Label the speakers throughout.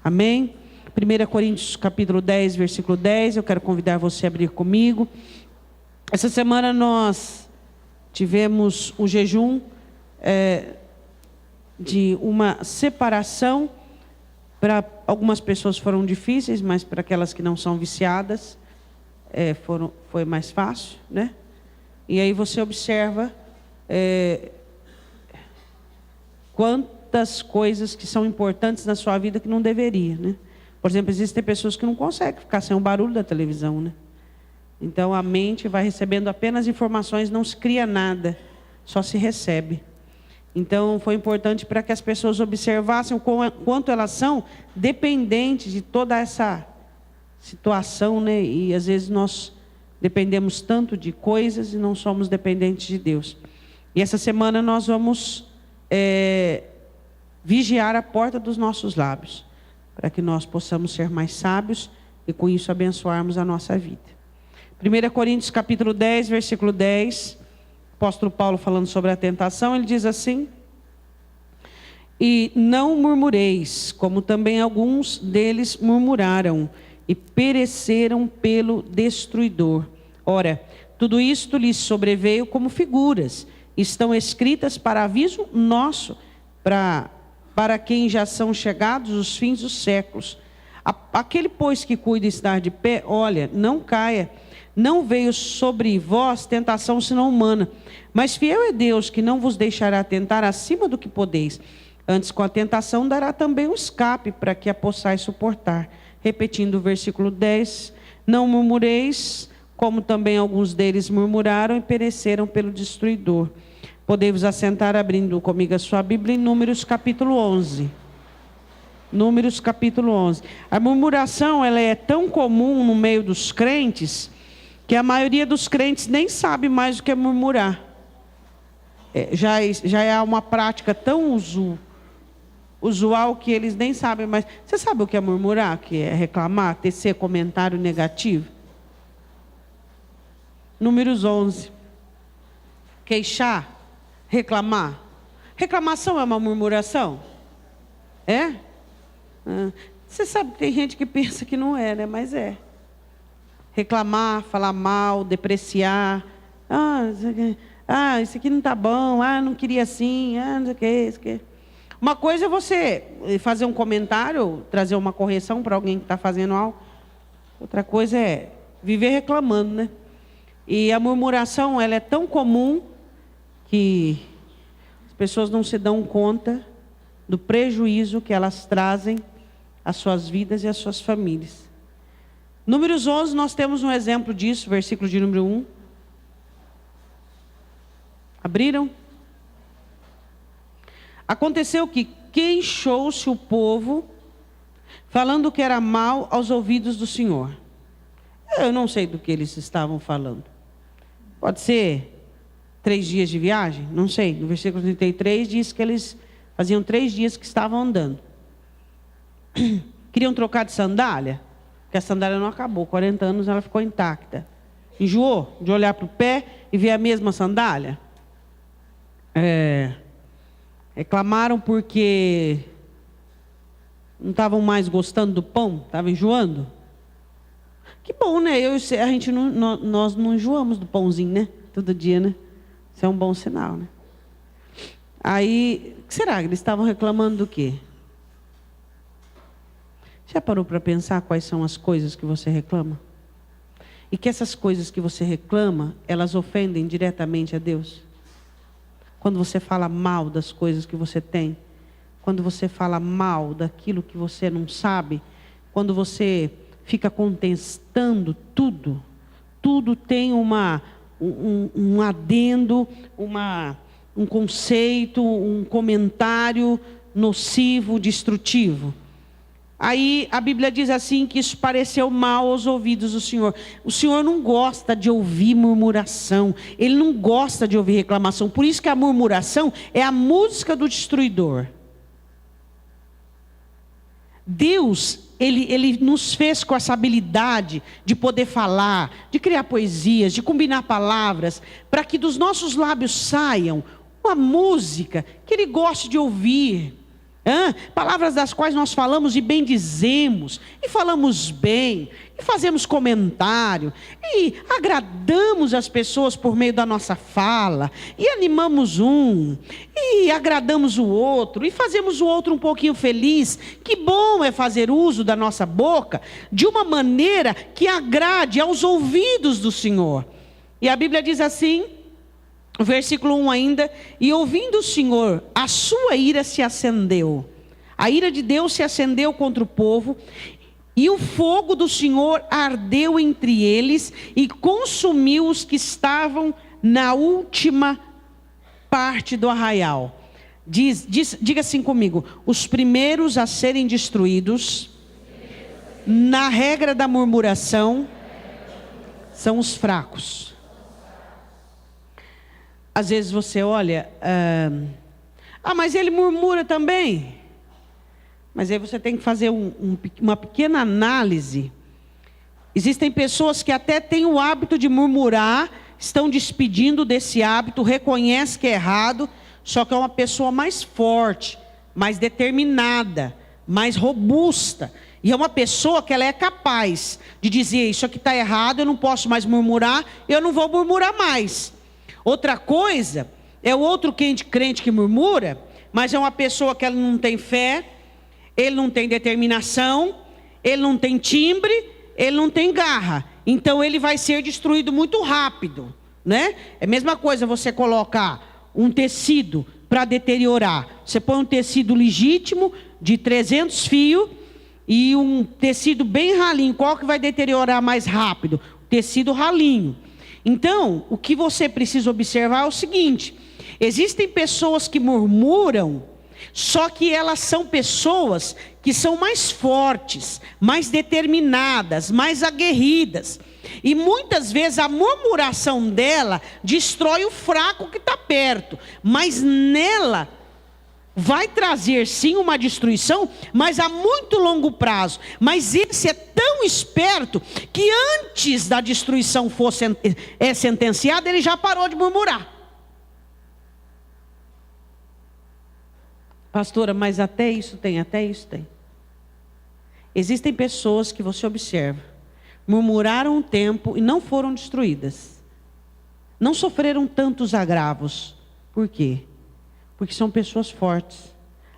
Speaker 1: Amém? 1 Coríntios capítulo 10, versículo 10, eu quero convidar você a abrir comigo. Essa semana nós tivemos um jejum de uma separação. Para algumas pessoas foram difíceis, mas para aquelas que não são viciadas, foi mais fácil, né? E aí você observa quantas coisas que são importantes na sua vida que não deveria, né? Por exemplo, existem pessoas que não conseguem ficar sem o barulho da televisão, né? Então a mente vai recebendo apenas informações, não se cria nada, só se recebe. Então foi importante para que as pessoas observassem o quanto elas são dependentes de toda essa situação, né? E às vezes nós dependemos tanto de coisas e não somos dependentes de Deus. E essa semana nós vamos vigiar a porta dos nossos lábios, para que nós possamos ser mais sábios e com isso abençoarmos a nossa vida. 1 Coríntios capítulo 10, versículo 10, apóstolo Paulo falando sobre a tentação, ele diz assim: e não murmureis, como também alguns deles murmuraram, e pereceram pelo destruidor. Ora, tudo isto lhes sobreveio como figuras, estão escritas para aviso nosso, para quem já são chegados os fins dos séculos. Aquele, pois, que cuida estar de pé, olha, não caia. Não veio sobre vós tentação senão humana, mas fiel é Deus, que não vos deixará tentar acima do que podeis. Antes, com a tentação, dará também um escape, para que a possais suportar. Repetindo o versículo 10, não murmureis, como também alguns deles murmuraram e pereceram pelo destruidor. Podei-vos assentar abrindo comigo a sua Bíblia em Números capítulo 11. Números capítulo 11. A murmuração, ela é tão comum no meio dos crentes, que a maioria dos crentes nem sabe mais o que é murmurar. Já é uma prática tão usual que eles nem sabem mais. Você sabe o que é murmurar? Que é reclamar, tecer comentário negativo? Números 11. Queixar, reclamar. Reclamação é uma murmuração? É? Você sabe que tem gente que pensa que não é, né? Mas é. Reclamar, falar mal, depreciar. Isso aqui não está bom. Não queria assim. Não sei o que, isso aqui. Uma coisa é você fazer um comentário, trazer uma correção para alguém que está fazendo algo. Outra coisa é viver reclamando, né? E a murmuração, ela é tão comum que as pessoas não se dão conta do prejuízo que elas trazem às suas vidas e às suas famílias. Números 11, nós temos um exemplo disso, versículo de número 1. Abriram? Aconteceu que queixou-se o povo, falando que era mal aos ouvidos do Senhor. Eu não sei do que eles estavam falando. Pode ser 3 dias de viagem? Não sei. No versículo 33 diz que eles faziam 3 dias que estavam andando. Queriam trocar de sandália? Porque a sandália não acabou, 40 anos ela ficou intacta. Enjoou de olhar para o pé e ver a mesma sandália? Reclamaram porque não estavam mais gostando do pão? Estavam enjoando? Que bom, né? Nós não enjoamos do pãozinho, né? Todo dia, né? Isso é um bom sinal, né? Aí, o que será? Eles estavam reclamando do quê? Já parou para pensar quais são as coisas que você reclama? E que essas coisas que você reclama, elas ofendem diretamente a Deus? Quando você fala mal das coisas que você tem, quando você fala mal daquilo que você não sabe, quando você fica contestando tudo tem um adendo, um conceito, um comentário nocivo, destrutivo. Aí a Bíblia diz assim que isso pareceu mal aos ouvidos do Senhor. O Senhor não gosta de ouvir murmuração. Ele não gosta de ouvir reclamação. Por isso que a murmuração é a música do destruidor. Deus, Ele nos fez com essa habilidade de poder falar, de criar poesias, de combinar palavras, para que dos nossos lábios saiam uma música que Ele goste de ouvir. Palavras das quais nós falamos e bendizemos, e falamos bem, e fazemos comentário, e agradamos as pessoas por meio da nossa fala, e animamos um, e agradamos o outro, e fazemos o outro um pouquinho feliz. Que bom é fazer uso da nossa boca de uma maneira que agrade aos ouvidos do Senhor. E a Bíblia diz assim, o versículo 1 ainda: e ouvindo o Senhor, a sua ira se acendeu. A ira de Deus se acendeu contra o povo, e o fogo do Senhor ardeu entre eles, e consumiu os que estavam na última parte do arraial. Diga assim comigo: os primeiros a serem destruídos, na regra da murmuração, são os fracos. Às vezes você olha, mas ele murmura também. Mas aí você tem que fazer uma pequena análise. Existem pessoas que até têm o hábito de murmurar, estão despedindo desse hábito, reconhece que é errado, só que é uma pessoa mais forte, mais determinada, mais robusta. E é uma pessoa que ela é capaz de dizer: isso aqui está errado, eu não posso mais murmurar, eu não vou murmurar mais. Outra coisa é o outro crente que murmura, mas é uma pessoa que ela não tem fé, ele não tem determinação, ele não tem timbre, ele não tem garra. Então ele vai ser destruído muito rápido, né? É a mesma coisa você colocar um tecido para deteriorar. Você põe um tecido legítimo de 300 fios e um tecido bem ralinho. Qual que vai deteriorar mais rápido? O tecido ralinho. Então, o que você precisa observar é o seguinte: existem pessoas que murmuram, só que elas são pessoas que são mais fortes, mais determinadas, mais aguerridas. E muitas vezes a murmuração dela destrói o fraco que está perto, mas nela vai trazer sim uma destruição, mas a muito longo prazo. Mas esse é tão esperto que antes da destruição fosse sentenciada, ele já parou de murmurar. Pastora, mas até isso tem. Existem pessoas que você observa, murmuraram um tempo e não foram destruídas. Não sofreram tantos agravos. Por quê? Porque são pessoas fortes,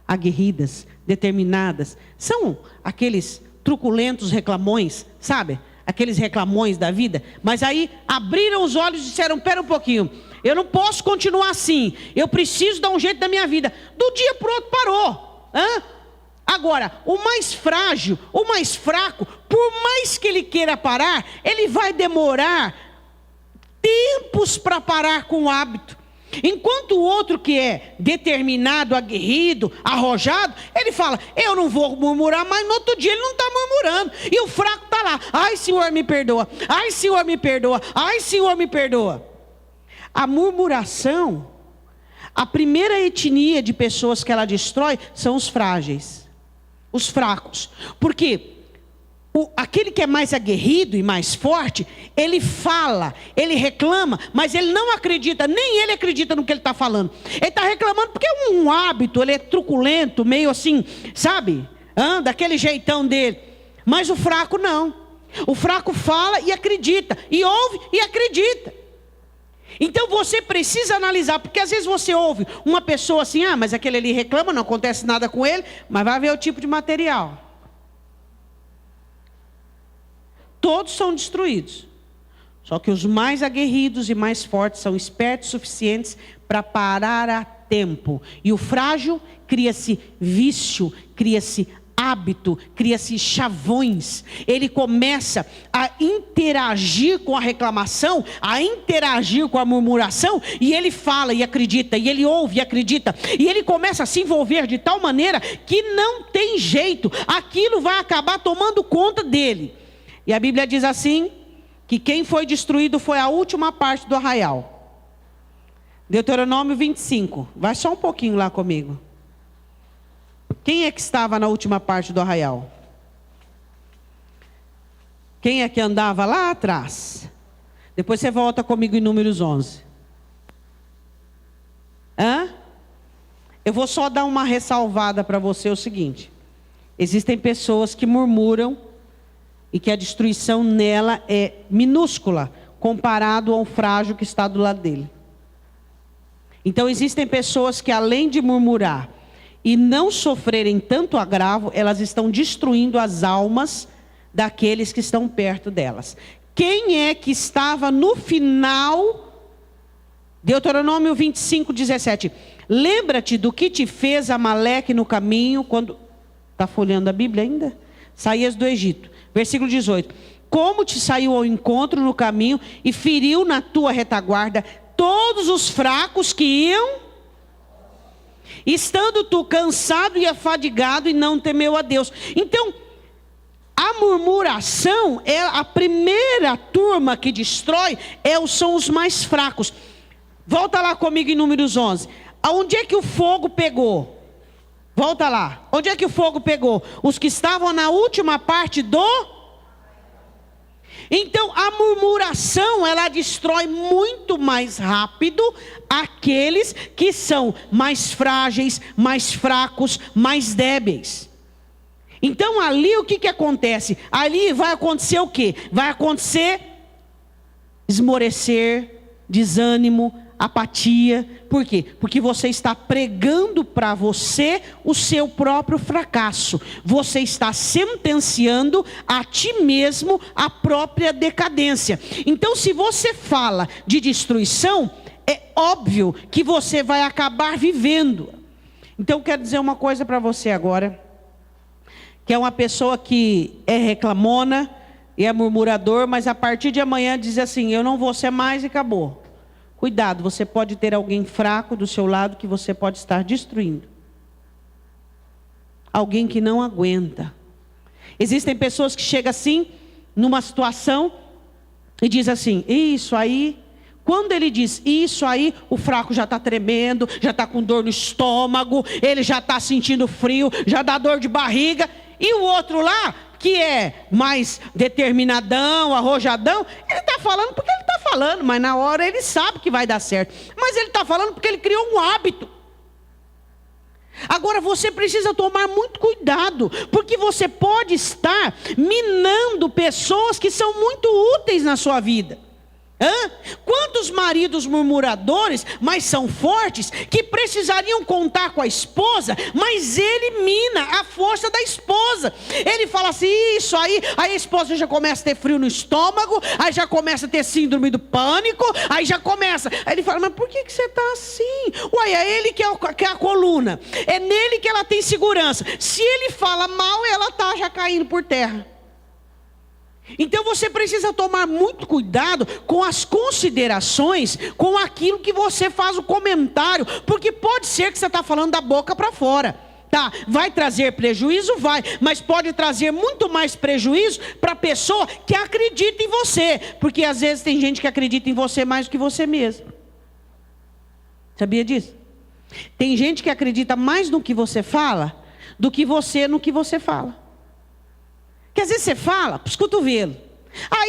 Speaker 1: aguerridas, determinadas. São aqueles truculentos reclamões, sabe? Aqueles reclamões da vida. Mas aí abriram os olhos e disseram: pera um pouquinho, eu não posso continuar assim. Eu preciso dar um jeito na minha vida. Do dia para o outro parou. Agora, o mais frágil, o mais fraco, por mais que ele queira parar, ele vai demorar tempos para parar com o hábito. Enquanto o outro que é determinado, aguerrido, arrojado, ele fala: eu não vou murmurar, mas no outro dia ele não está murmurando. E o fraco está lá: ai, Senhor, me perdoa. Ai, Senhor, me perdoa. Ai, Senhor, me perdoa. A murmuração, a primeira etnia de pessoas que ela destrói são os frágeis, os fracos. Porque aquele que é mais aguerrido e mais forte, ele fala, ele reclama, mas ele não acredita, nem ele acredita no que ele está falando. Ele está reclamando porque é um hábito, ele é truculento, meio assim, sabe? Daquele jeitão dele. Mas o fraco não. O fraco fala e acredita, e ouve e acredita. Então você precisa analisar, porque às vezes você ouve uma pessoa assim: mas aquele ali reclama, não acontece nada com ele, mas vai ver o tipo de material. Todos são destruídos. Só que os mais aguerridos e mais fortes são espertos suficientes para parar a tempo. E o frágil, cria-se vício, cria-se hábito, cria-se chavões. Ele começa a interagir com a reclamação, a interagir com a murmuração, e ele fala e acredita, e ele ouve e acredita, e ele começa a se envolver de tal maneira que não tem jeito, aquilo vai acabar tomando conta dele. E a Bíblia diz assim, que quem foi destruído foi a última parte do arraial. Deuteronômio 25, vai só um pouquinho lá comigo. Quem é que estava na última parte do arraial? Quem é que andava lá atrás? Depois você volta comigo em Números 11. Eu vou só dar uma ressalvada para você, o seguinte. Existem pessoas que murmuram e que a destruição nela é minúscula, comparado ao frágil que está do lado dele. Então existem pessoas que, além de murmurar e não sofrerem tanto agravo, elas estão destruindo as almas daqueles que estão perto delas. Quem é que estava no final, Deuteronômio 25, 17. Lembra-te do que te fez Amaleque no caminho, quando... Está folheando a Bíblia ainda? Saías do Egito. Versículo 18. Como te saiu ao encontro no caminho e feriu na tua retaguarda todos os fracos que iam, estando tu cansado e afadigado, e não temeu a Deus. Então, a murmuração é a primeira turma que destrói, são os mais fracos. Volta lá comigo em Números 11. Aonde é que o fogo pegou? Volta lá. Onde é que o fogo pegou? Os que estavam na última parte do... Então, a murmuração, ela destrói muito mais rápido aqueles que são mais frágeis, mais fracos, mais débeis. Então, ali o que acontece? Ali vai acontecer o quê? Vai acontecer esmorecer, desânimo, apatia. Por quê? Porque você está pregando para você o seu próprio fracasso. Você está sentenciando a ti mesmo a própria decadência. Então, se você fala de destruição, é óbvio que você vai acabar vivendo. Então, quero dizer uma coisa para você agora, que é uma pessoa que é reclamona e é murmurador, mas a partir de amanhã diz assim: eu não vou ser mais, e acabou. Cuidado, você pode ter alguém fraco do seu lado que você pode estar destruindo. Alguém que não aguenta. Existem pessoas que chegam assim, numa situação, e diz assim: isso aí. Quando ele diz isso aí, o fraco já está tremendo, já está com dor no estômago, ele já está sentindo frio, já dá dor de barriga. E o outro lá, que é mais determinadão, arrojadão, ele está falando porque ele está falando, mas na hora ele sabe que vai dar certo. Mas ele está falando porque ele criou um hábito. Agora você precisa tomar muito cuidado, porque você pode estar minando pessoas que são muito úteis na sua vida. Quantos maridos murmuradores, mas são fortes, que precisariam contar com a esposa, mas ele mina a força da esposa. Ele fala assim: isso aí a esposa já começa a ter frio no estômago, aí já começa a ter síndrome do pânico, aí já começa. Aí ele fala: mas por que você está assim? Uai, é ele que é a coluna, é nele que ela tem segurança. Se ele fala mal, ela está já caindo por terra. Então você precisa tomar muito cuidado com as considerações, com aquilo que você faz o comentário, porque pode ser que você está falando da boca para fora, tá? Vai trazer prejuízo? Vai, mas pode trazer muito mais prejuízo para a pessoa que acredita em você, porque às vezes tem gente que acredita em você mais do que você mesmo. Sabia disso? Tem gente que acredita mais no que você fala do que você no que você fala. Que às vezes você fala para os cotovelos: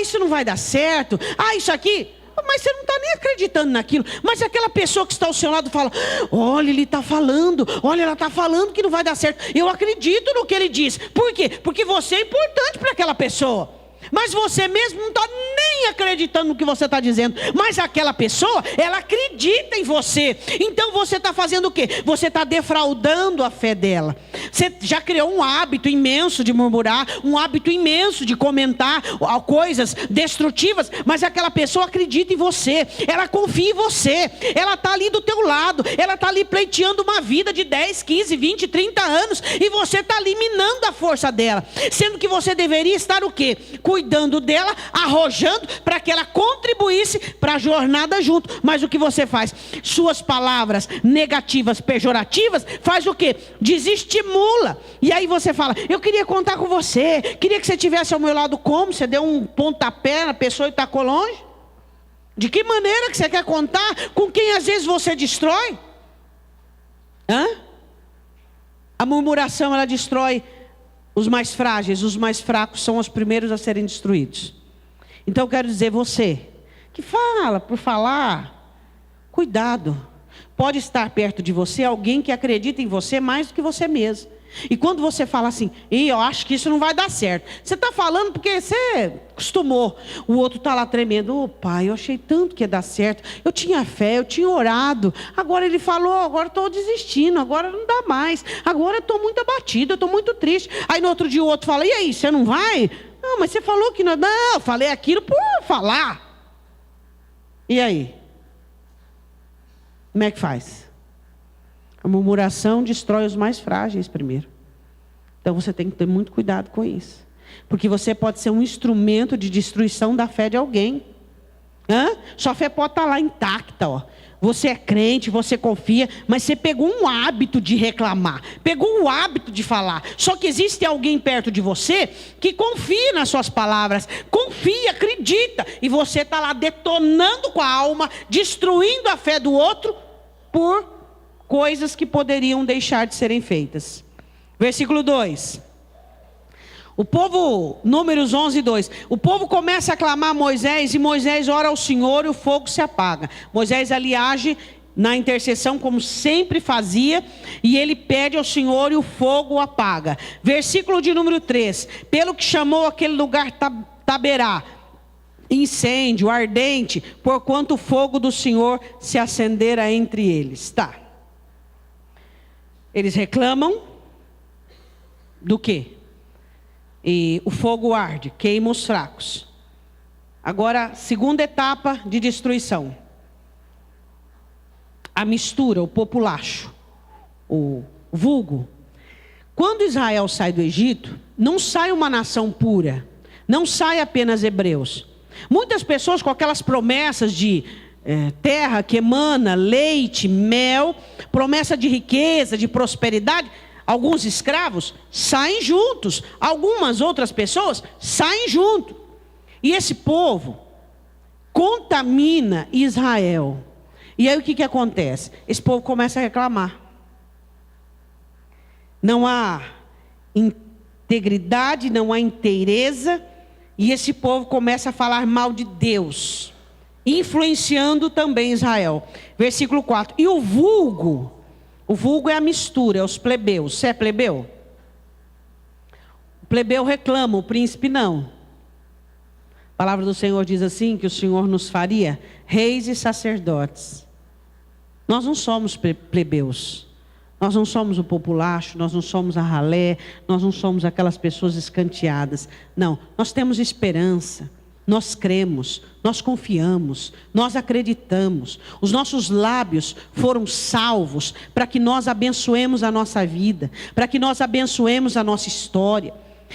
Speaker 1: isso não vai dar certo, isso aqui, mas você não está nem acreditando naquilo. Mas aquela pessoa que está ao seu lado fala: olha, ele está falando, olha, ela está falando que não vai dar certo. Eu acredito no que ele diz. Por quê? Porque você é importante para aquela pessoa. Mas você mesmo não está nem acreditando no que você está dizendo. Mas aquela pessoa, ela acredita em você. Então você está fazendo o quê? Você está defraudando a fé dela. Você já criou um hábito imenso de murmurar, um hábito imenso de comentar coisas destrutivas. Mas aquela pessoa acredita em você, ela confia em você, ela está ali do teu lado, ela está ali pleiteando uma vida de 10, 15, 20, 30 anos. E você está ali minando a força dela. Sendo que você deveria estar o quê? Cuidando dela, arrojando para que ela contribuísse para a jornada junto. Mas o que você faz? Suas palavras negativas, pejorativas, faz o quê? Desestimula. E aí você fala: eu queria contar com você, queria que você estivesse ao meu lado. Como? Você deu um pontapé na pessoa e tacou longe? De que maneira que você quer contar com quem às vezes você destrói? A murmuração, ela destrói os mais frágeis, os mais fracos são os primeiros a serem destruídos. Então eu quero dizer, você que fala por falar, cuidado. Pode estar perto de você alguém que acredita em você mais do que você mesmo. E quando você fala assim, eu acho que isso não vai dar certo, você está falando porque você acostumou. O outro está lá tremendo, pai, eu achei tanto que ia dar certo, eu tinha fé, eu tinha orado, agora ele falou, agora estou desistindo, agora não dá mais, agora eu estou muito abatido, eu estou muito triste. Aí no outro dia o outro fala, e aí, você não vai? Não, mas você falou que não, não, eu falei aquilo por falar. E aí? Como é que faz? A murmuração destrói os mais frágeis primeiro. Então você tem que ter muito cuidado com isso. Porque você pode ser um instrumento de destruição da fé de alguém. Sua fé pode estar lá intacta. Ó. Você é crente, você confia, mas você pegou um hábito de reclamar. Pegou o hábito de falar. Só que existe alguém perto de você que confia nas suas palavras. Confia, acredita. E você está lá detonando com a alma, destruindo a fé do outro por coisas que poderiam deixar de serem feitas. Versículo 2. O povo, Números 11, 2. O povo começa a clamar a Moisés, e Moisés ora ao Senhor e o fogo se apaga. Moisés ali age na intercessão como sempre fazia, e ele pede ao Senhor e o fogo apaga. Versículo de número 3. Pelo que chamou aquele lugar Taberá, incêndio ardente, porquanto o fogo do Senhor se acendera entre eles. Tá. Eles reclamam do quê? E o fogo arde, queima os fracos. Agora, segunda etapa de destruição. A mistura, o populacho, o vulgo. Quando Israel sai do Egito, não sai uma nação pura. Não sai apenas hebreus. Muitas pessoas com aquelas promessas de terra que emana leite, mel, promessa de riqueza, de prosperidade. Alguns escravos saem juntos, algumas outras pessoas saem junto. E esse povo contamina Israel. E aí o que acontece? Esse povo começa a reclamar. Não há integridade, não há inteireza. E esse povo começa a falar mal de Deus, influenciando também Israel. Versículo 4. E o vulgo é a mistura, é os plebeus. Você é plebeu? O plebeu reclama, o príncipe não. A palavra do Senhor diz assim, que o Senhor nos faria reis e sacerdotes. Nós não somos plebeus. Nós não somos o populacho, nós não somos a ralé, nós não somos aquelas pessoas escanteadas. Não, nós temos esperança, nós cremos, nós confiamos, nós acreditamos. Os nossos lábios foram salvos para que nós abençoemos a nossa vida, para que nós abençoemos a nossa história.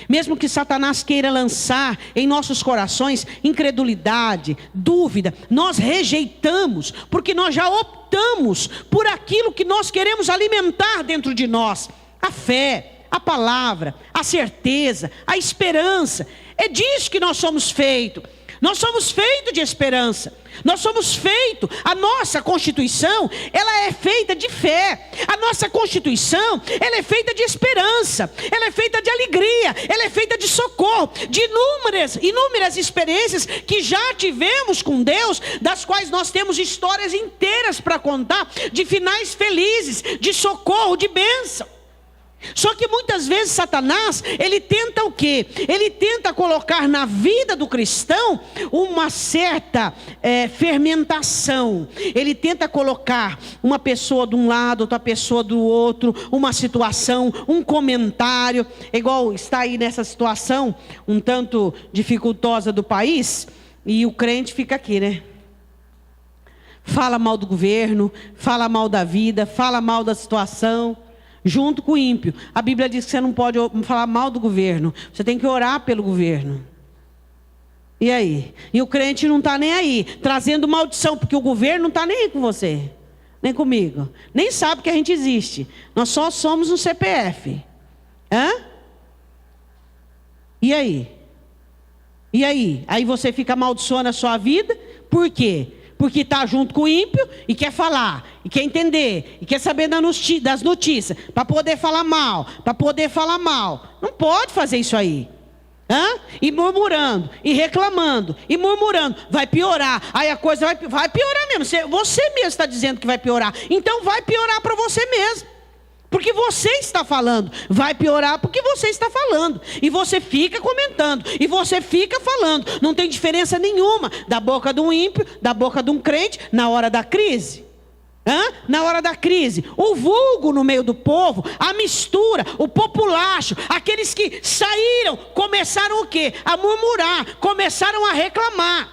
Speaker 1: Mesmo que Satanás queira lançar em nossos corações incredulidade, dúvida, nós rejeitamos, porque nós já optamos por aquilo que nós queremos alimentar dentro de nós: a fé, a palavra, a certeza, a esperança. É disso que nós somos feitos. Nós somos feitos de esperança. Nós somos feitos, a nossa Constituição, ela é feita de fé. A nossa Constituição, ela é feita de esperança. Ela é feita de alegria. Ela é feita de socorro. De inúmeras experiências que já tivemos com Deus, das quais nós temos histórias inteiras para contar, de finais felizes, de socorro, de bênção. Só que muitas vezes Satanás, ele tenta o quê? Ele tenta colocar na vida do cristão uma certa fermentação. Ele tenta colocar uma pessoa de um lado, outra pessoa do outro, uma situação, um comentário. Igual está aí nessa situação um tanto dificultosa do país, e o crente fica aqui, né? Fala mal do governo, fala mal da vida, fala mal da situação, junto com o ímpio. A Bíblia diz que você não pode falar mal do governo, você tem que orar pelo governo. E aí? E o crente não está nem aí, trazendo maldição, porque o governo não está nem aí com você, nem comigo, nem sabe que a gente existe. Nós só somos um CPF. E aí? E aí? Aí você fica amaldiçoando a sua vida. Por quê? Porque está junto com o ímpio e quer falar, e quer entender, e quer saber das notícias, para poder falar mal, Não pode fazer isso aí. E murmurando, e reclamando, e murmurando, vai piorar. Aí a coisa vai piorar mesmo. Você mesmo está dizendo que vai piorar. Então vai piorar para você mesmo. Porque você está falando. Vai piorar porque você está falando. E você fica comentando. E você fica falando. Não tem diferença nenhuma da boca de um ímpio, da boca de um crente, na hora da crise. Na hora da crise, o vulgo no meio do povo, a mistura, o populacho, aqueles que saíram, começaram o quê? A murmurar, começaram a reclamar.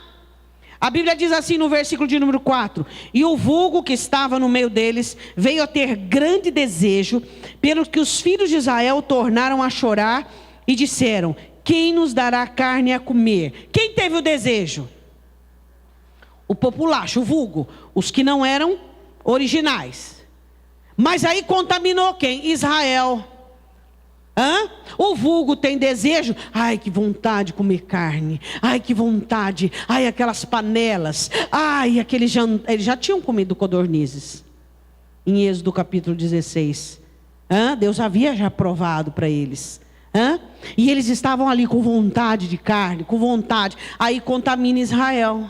Speaker 1: A Bíblia diz assim no versículo de número 4: e o vulgo que estava no meio deles veio a ter grande desejo, pelo que os filhos de Israel tornaram a chorar e disseram: quem nos dará carne a comer? Quem teve o desejo? O populacho, o vulgo, os que não eram originais. Mas aí contaminou quem? Israel. O vulgo tem desejo. Ai, que vontade de comer carne. Ai, que vontade. Ai, aquelas panelas. Ai, aqueles eles já tinham comido codornizes. Em Êxodo capítulo 16. Deus havia já provado para eles. E eles estavam ali com vontade de carne, com vontade. Aí contamina Israel.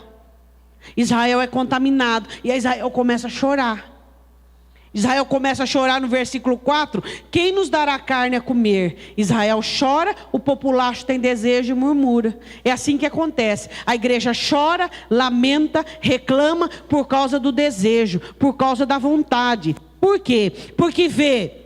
Speaker 1: Israel é contaminado. E aí Israel começa a chorar. Israel começa a chorar no versículo 4. Quem nos dará carne a comer? Israel chora, o populacho tem desejo e murmura. É assim que acontece. A igreja chora, lamenta, reclama por causa do desejo, por causa da vontade. Por quê? Porque vê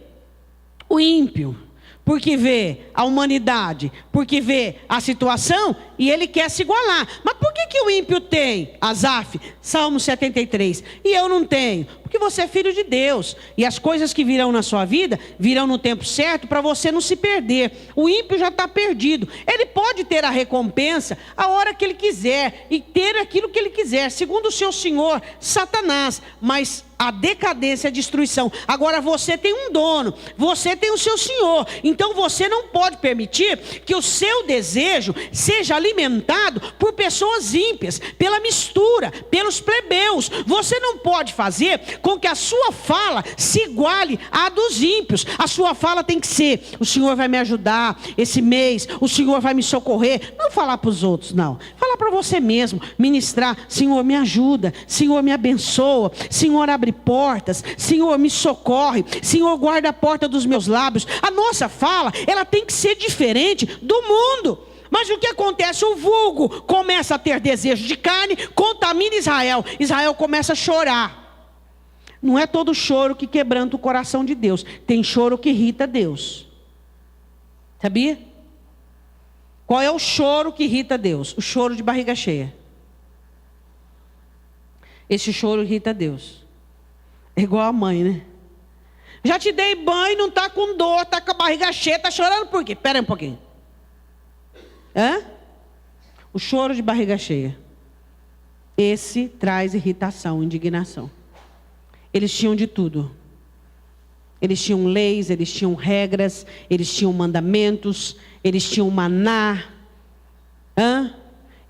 Speaker 1: o ímpio, porque vê a humanidade, porque vê a situação e ele quer se igualar. Mas por que o ímpio tem? Asaf, Salmo 73. E eu não tenho? Porque você é filho de Deus. E as coisas que virão na sua vida, virão no tempo certo para você não se perder. O ímpio já está perdido. Ele pode ter a recompensa a hora que ele quiser. E ter aquilo que ele quiser. Segundo o seu senhor, Satanás. Mas a decadência, a destruição. Agora você tem um dono. Você tem o seu senhor. Então você não pode permitir que o seu desejo seja alimentado por pessoas ímpias, pela mistura, pelos plebeus. Você não pode fazer com que a sua fala se iguale à dos ímpios. A sua fala tem que ser: o Senhor vai me ajudar esse mês, o Senhor vai me socorrer. Não falar para os outros, não. Falar para você mesmo, ministrar: Senhor, me ajuda, Senhor, me abençoa, Senhor, abre portas, Senhor, me socorre, Senhor, guarda a porta dos meus lábios. A nossa fala, ela tem que ser diferente do mundo. Mas o que acontece? O vulgo começa a ter desejo de carne, contamina Israel. Israel começa a chorar. Não é todo choro que quebranta o coração de Deus. Tem choro que irrita Deus. Sabia? Qual é o choro que irrita Deus? O choro de barriga cheia. Esse choro irrita Deus. É igual a mãe, né? Já te dei banho, não está com dor, está com a barriga cheia, está chorando por quê? Espera aí um pouquinho. O choro de barriga cheia. Esse traz irritação, indignação. Eles tinham de tudo. Eles tinham leis, eles tinham regras, eles tinham mandamentos, eles tinham maná.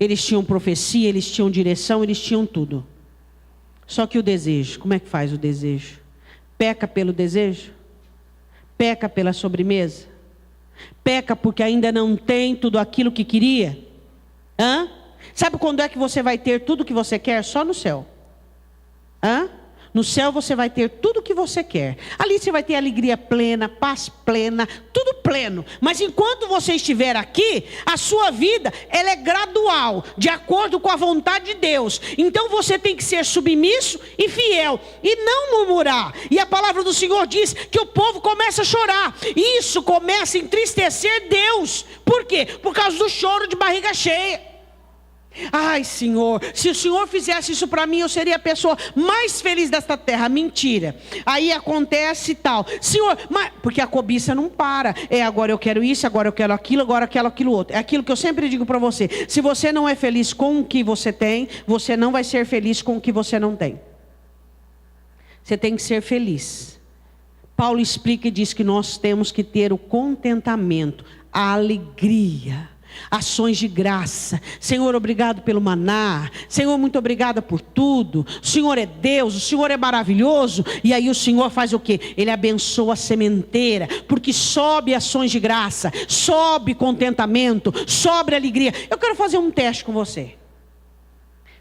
Speaker 1: Eles tinham profecia, eles tinham direção, eles tinham tudo. Só que o desejo, como é que faz o desejo? Peca pelo desejo? Peca pela sobremesa? Peca porque ainda não tem tudo aquilo que queria? Sabe quando é que você vai ter tudo que você quer? Só no céu. No céu você vai ter tudo o que você quer. Ali você vai ter alegria plena, paz plena, tudo pleno. Mas enquanto você estiver aqui, a sua vida, ela é gradual, de acordo com a vontade de Deus. Então você tem que ser submisso e fiel, e não murmurar. E a palavra do Senhor diz que o povo começa a chorar. Isso começa a entristecer Deus. Por quê? Por causa do choro de barriga cheia. Ai, Senhor, se o Senhor fizesse isso para mim, eu seria a pessoa mais feliz desta terra. Mentira. Aí acontece tal. Senhor, mas porque a cobiça não para. Agora eu quero isso, agora eu quero aquilo, agora eu quero aquilo outro. É aquilo que eu sempre digo para você. Se você não é feliz com o que você tem, você não vai ser feliz com o que você não tem. Você tem que ser feliz. Paulo explica e diz que nós temos que ter o contentamento, a alegria. Ações de graça. Senhor, obrigado pelo maná. Senhor, muito obrigada por tudo. O Senhor é Deus, o Senhor é maravilhoso. E aí o Senhor faz o quê? Ele abençoa a sementeira, porque sobe ações de graça, sobe contentamento, sobe alegria. Eu quero fazer um teste com você.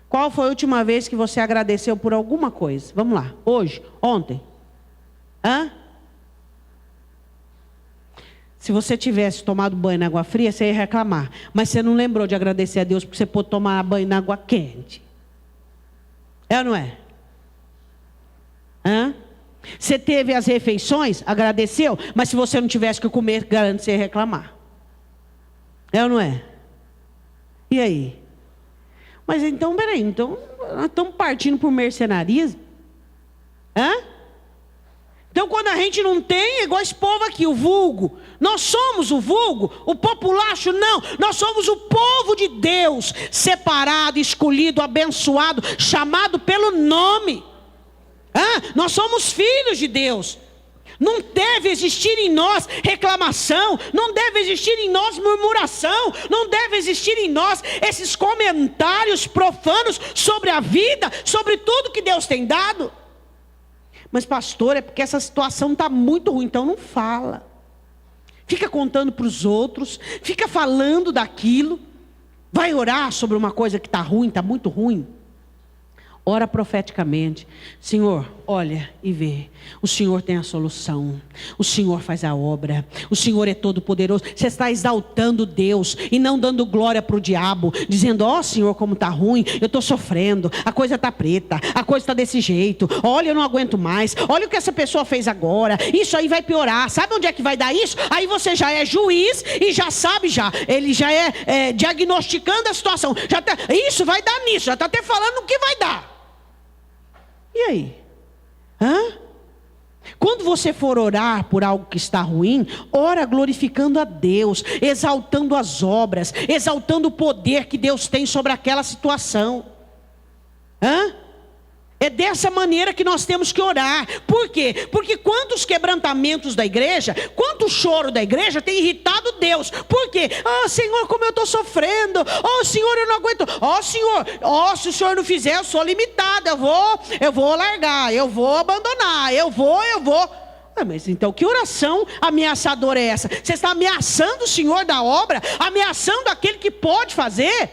Speaker 1: Qual foi a última vez que você agradeceu por alguma coisa? Vamos lá. Hoje? Ontem? Se você tivesse tomado banho na água fria, você ia reclamar. Mas você não lembrou de agradecer a Deus porque você pôde tomar banho na água quente. É ou não é? Você teve as refeições, agradeceu. Mas se você não tivesse que comer, garanto que você ia reclamar. É ou não é? E aí? Mas então, peraí. Então, nós estamos partindo por mercenarismo? Então quando a gente não tem, é igual esse povo aqui, o vulgo. Nós somos o vulgo, o populacho não. Nós somos o povo de Deus, separado, escolhido, abençoado, chamado pelo nome. Nós somos filhos de Deus. Não deve existir em nós reclamação, não deve existir em nós murmuração, não deve existir em nós esses comentários profanos sobre a vida, sobre tudo que Deus tem dado. Mas pastor, é porque essa situação está muito ruim, então não fala. Fica contando para os outros, fica falando daquilo. Vai orar sobre uma coisa que está ruim, está muito ruim. Ora profeticamente. Senhor, olha e vê. O Senhor tem a solução. O Senhor faz a obra. O Senhor é todo poderoso. Você está exaltando Deus e não dando glória para o diabo. Dizendo, ó Senhor, como está ruim. Eu estou sofrendo. A coisa está preta. A coisa está desse jeito. Olha, eu não aguento mais. Olha o que essa pessoa fez agora. Isso aí vai piorar. Sabe onde é que vai dar isso? Aí você já é juiz e já sabe já. Ele já é diagnosticando a situação. Isso vai dar nisso. Já está até falando o que vai dar. E aí? Quando você for orar por algo que está ruim, ora glorificando a Deus, exaltando as obras, exaltando o poder que Deus tem sobre aquela situação. É dessa maneira que nós temos que orar. Por quê? Porque quantos quebrantamentos da igreja, quanto choro da igreja tem irritado Deus. Por quê? Senhor, como eu estou sofrendo. Senhor, eu não aguento. Senhor, se o Senhor não fizer, eu sou limitado. Eu vou largar, eu vou abandonar, eu vou. Mas então que oração ameaçadora é essa? Você está ameaçando o Senhor da obra? Ameaçando aquele que pode fazer?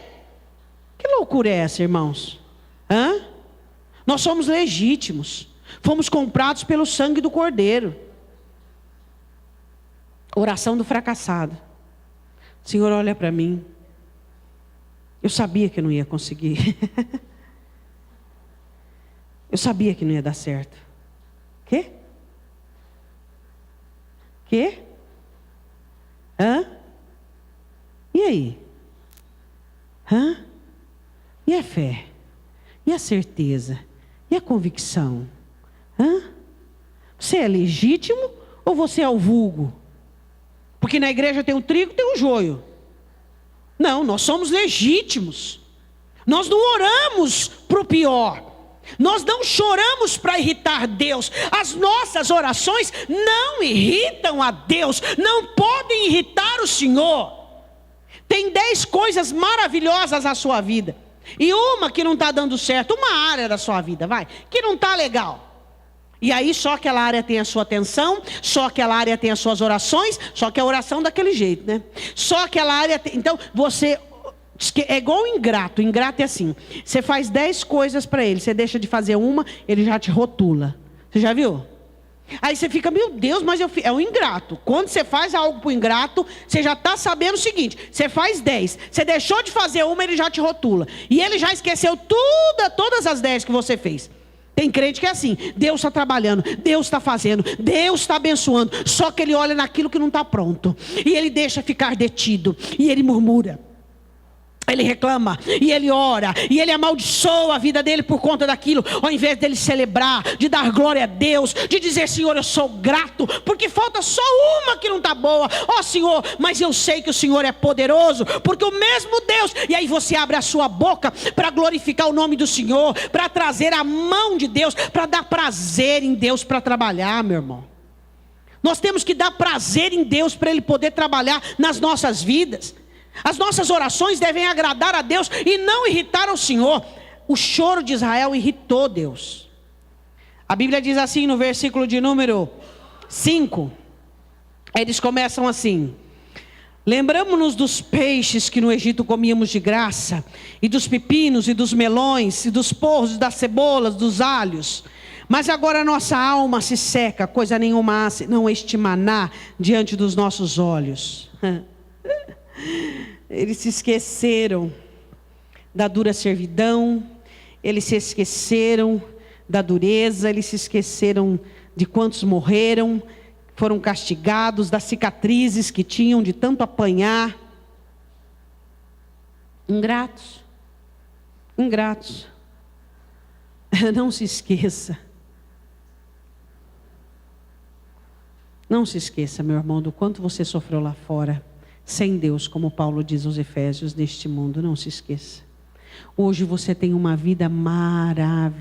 Speaker 1: Que loucura é essa, irmãos? Nós somos legítimos. Fomos comprados pelo sangue do Cordeiro. Oração do fracassado. Senhor, olha para mim. Eu sabia que eu não ia conseguir. Eu sabia que não ia dar certo. Quê? E aí? E a fé? E a certeza? E a convicção? Você é legítimo ou você é o vulgo? Porque na igreja tem o trigo e tem o joio. Não, nós somos legítimos. Nós não oramos para o pior. Nós não choramos para irritar Deus. As nossas orações não irritam a Deus. Não podem irritar o Senhor. Tem 10 coisas maravilhosas na sua vida. E uma que não está dando certo, uma área da sua vida, que não está legal. E aí só aquela área tem a sua atenção, só aquela área tem as suas orações, só que a oração daquele jeito, né? Só aquela área tem, então você é igual o ingrato. O ingrato é assim, você faz 10 coisas para ele, você deixa de fazer uma, ele já te rotula. Você já viu? Aí você fica, meu Deus, mas é o ingrato. Quando você faz algo para o ingrato, você já está sabendo o seguinte, você faz 10, você deixou de fazer uma, ele já te rotula. E ele já esqueceu todas as 10 que você fez. Tem crente que é assim, Deus está trabalhando, Deus está fazendo, Deus está abençoando. Só que ele olha naquilo que não está pronto. E ele deixa ficar detido, e ele murmura. Ele reclama, e ele ora, e ele amaldiçoa a vida dele por conta daquilo. Ao invés dele celebrar, de dar glória a Deus, de dizer, Senhor, eu sou grato, porque falta só uma que não está boa. Senhor, mas eu sei que o Senhor é poderoso, porque o mesmo Deus. E aí você abre a sua boca para glorificar o nome do Senhor, para trazer a mão de Deus, para dar prazer em Deus para trabalhar, meu irmão. Nós temos que dar prazer em Deus para Ele poder trabalhar nas nossas vidas. As nossas orações devem agradar a Deus e não irritar o Senhor. O choro de Israel irritou Deus. A Bíblia diz assim no versículo de número 5. Eles começam assim: lembramos-nos dos peixes que no Egito comíamos de graça, e dos pepinos, e dos melões, e dos porros, das cebolas, dos alhos. Mas agora nossa alma se seca, coisa nenhuma há senão este maná diante dos nossos olhos. Eles se esqueceram da dura servidão, eles se esqueceram da dureza, eles se esqueceram de quantos morreram, foram castigados, das cicatrizes que tinham de tanto apanhar. Ingratos, ingratos. Não se esqueça. Não se esqueça, meu irmão, do quanto você sofreu lá fora, sem Deus, como Paulo diz aos Efésios, neste mundo. Não se esqueça. Hoje você tem uma vida maravilhosa.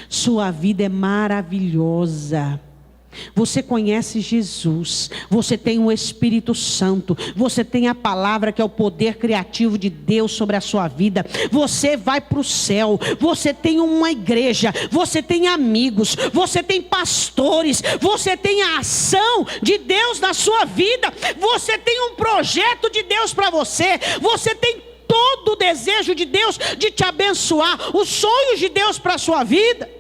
Speaker 1: Sua vida é maravilhosa. Você conhece Jesus, você tem o Espírito Santo, você tem a palavra que é o poder criativo de Deus sobre a sua vida. Você vai para o céu, você tem uma igreja, você tem amigos, você tem pastores, você tem a ação de Deus na sua vida, você tem um projeto de Deus para você, você tem todo o desejo de Deus de te abençoar, os sonhos de Deus para a sua vida.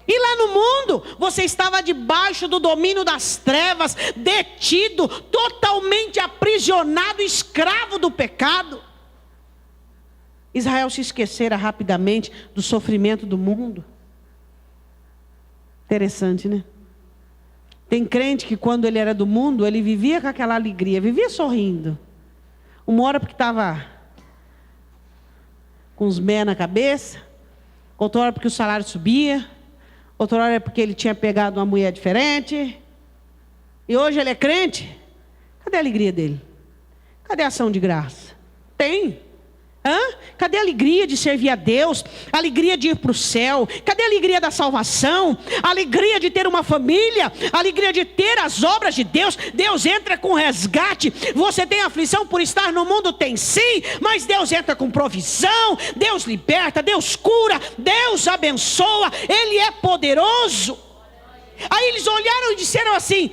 Speaker 1: E lá no mundo, você estava debaixo do domínio das trevas, detido, totalmente aprisionado, escravo do pecado. Israel se esquecera rapidamente do sofrimento do mundo. Interessante, né? Tem crente que quando ele era do mundo, ele vivia com aquela alegria, vivia sorrindo. Uma hora porque estava com os mé na cabeça, outra hora porque o salário subia, outra hora é porque ele tinha pegado uma mulher diferente. E hoje ele é crente. Cadê a alegria dele? Cadê a ação de graça? Tem. Cadê a alegria de servir a Deus? A alegria de ir para o céu? Cadê a alegria da salvação? A alegria de ter uma família? A alegria de ter as obras de Deus? Deus entra com resgate. Você tem aflição por estar no mundo? Tem sim. Mas Deus entra com provisão. Deus liberta, Deus cura, Deus abençoa. Ele é poderoso. Aí eles olharam e disseram assim: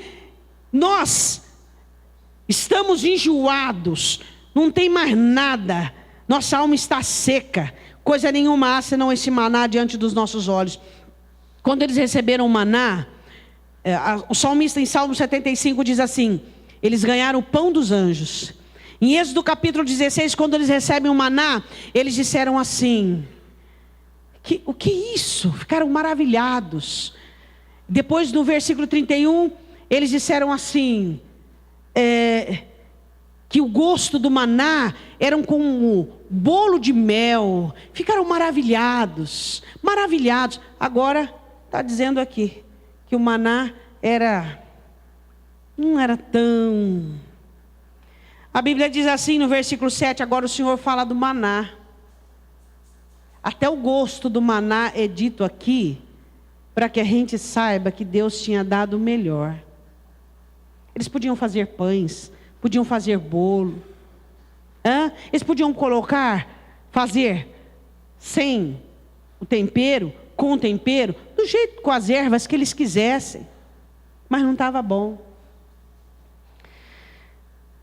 Speaker 1: nós estamos enjoados, não tem mais nada. Nossa alma está seca, coisa nenhuma há senão esse maná diante dos nossos olhos. Quando eles receberam o maná, o salmista em Salmo 75 diz assim: eles ganharam o pão dos anjos. Em Êxodo capítulo 16, quando eles recebem o maná, eles disseram assim: o que é isso? Ficaram maravilhados. Depois no versículo 31, eles disseram assim, que o gosto do maná era como bolo de mel. Ficaram maravilhados, maravilhados. Agora está dizendo aqui que o maná não era tão... A Bíblia diz assim no versículo 7, agora o Senhor fala do maná. Até o gosto do maná é dito aqui, para que a gente saiba que Deus tinha dado o melhor. Eles podiam fazer pães, podiam fazer bolo. Eles podiam fazer sem o tempero, com o tempero, do jeito, com as ervas que eles quisessem. Mas não estava bom.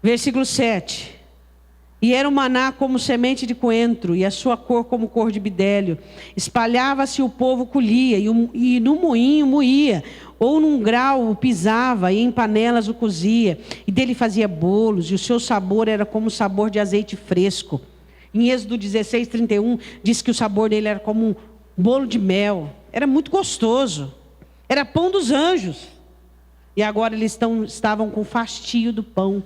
Speaker 1: Versículo 7. E era o maná como semente de coentro, e a sua cor como cor de bidélio. Espalhava-se, o povo colhia, e no moinho moía, ou num grau o pisava, e em panelas o cozia, e dele fazia bolos, e o seu sabor era como o sabor de azeite fresco. Em Êxodo 16, 31, diz que o sabor dele era como um bolo de mel. Era muito gostoso. Era pão dos anjos. E agora eles estavam com fastio do pão.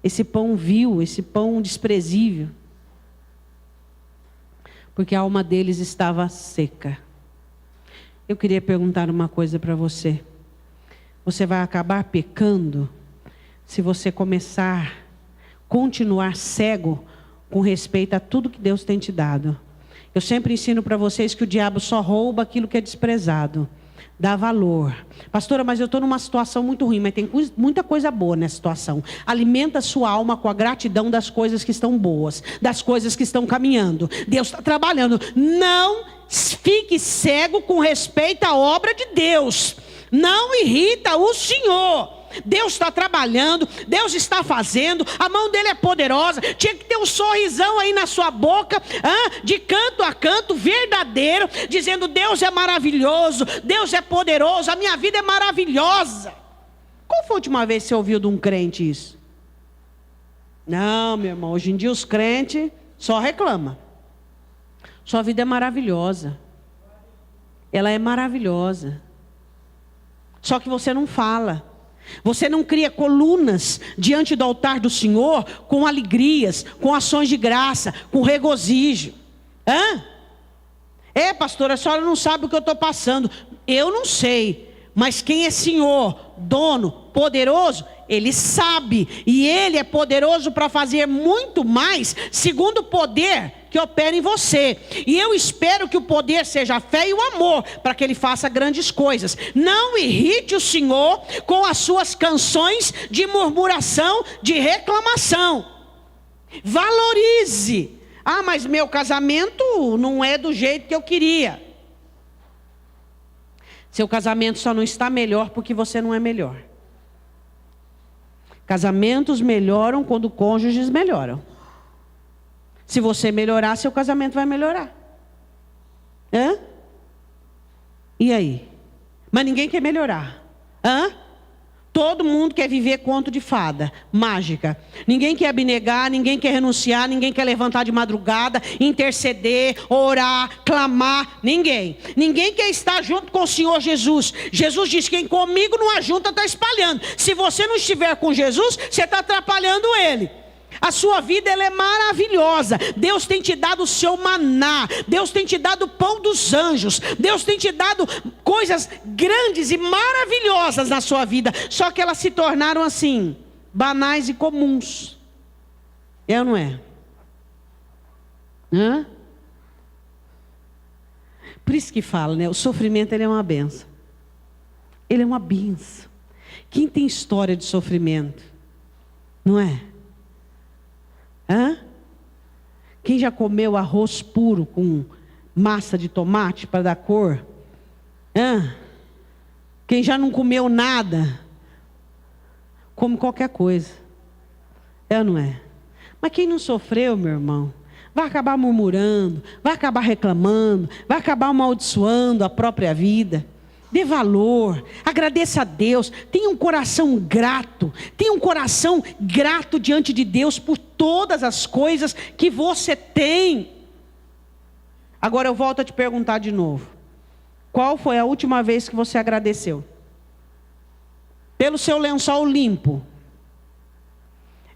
Speaker 1: Esse pão vil, esse pão desprezível. Porque a alma deles estava seca. Eu queria perguntar uma coisa para você. Você vai acabar pecando se você continuar cego com respeito a tudo que Deus tem te dado. Eu sempre ensino para vocês que o diabo só rouba aquilo que é desprezado. Dá valor. Pastora, mas eu estou numa situação muito ruim, mas tem muita coisa boa nessa situação. Alimenta a sua alma com a gratidão das coisas que estão boas, das coisas que estão caminhando. Deus está trabalhando. Não fique cego com respeito à obra de Deus. Não irrita o Senhor. Deus está trabalhando, Deus está fazendo, a mão dele é poderosa. Tinha que ter um sorrisão aí na sua boca, de canto a canto, verdadeiro, dizendo: Deus é maravilhoso, Deus é poderoso, a minha vida é maravilhosa. Qual foi a última vez que você ouviu de um crente isso? Não, meu irmão, hoje em dia os crentes só reclamam. Sua vida é maravilhosa, ela é maravilhosa, só que você não fala. Você não cria colunas diante do altar do Senhor com alegrias, com ações de graça, com regozijo. Pastora, a senhora não sabe o que eu estou passando. Eu não sei, mas quem é Senhor, dono, poderoso, Ele sabe. E Ele é poderoso para fazer muito mais, segundo o poder que opera em você. E eu espero que o poder seja a fé e o amor, para que Ele faça grandes coisas. Não irrite o Senhor com as suas canções de murmuração, de reclamação. Valorize. Mas meu casamento não é do jeito que eu queria. Seu casamento só não está melhor porque você não é melhor. Casamentos melhoram quando cônjuges melhoram. Se você melhorar, seu casamento vai melhorar. E aí? Mas ninguém quer melhorar. Todo mundo quer viver conto de fada, mágica. Ninguém quer abnegar, ninguém quer renunciar, ninguém quer levantar de madrugada, interceder, orar, clamar. Ninguém quer estar junto com o Senhor Jesus. Jesus diz: quem comigo não ajunta está espalhando. Se você não estiver com Jesus, você está atrapalhando Ele. A sua vida, ela é maravilhosa. Deus tem te dado o seu maná. Deus tem te dado o pão dos anjos. Deus tem te dado coisas grandes e maravilhosas na sua vida. Só que elas se tornaram assim, banais e comuns. É ou não é? Por isso que fala, né? O sofrimento, ele é uma benção. Ele é uma benção. Quem tem história de sofrimento? Não é? Quem já comeu arroz puro com massa de tomate para dar cor? Quem já não comeu nada, come qualquer coisa. É ou não é? Mas quem não sofreu, meu irmão, vai acabar murmurando, vai acabar reclamando, vai acabar amaldiçoando a própria vida. Dê valor, agradeça a Deus, tenha um coração grato diante de Deus por todas as coisas que você tem. Agora eu volto a te perguntar de novo: qual foi a última vez que você agradeceu? Pelo seu lençol limpo.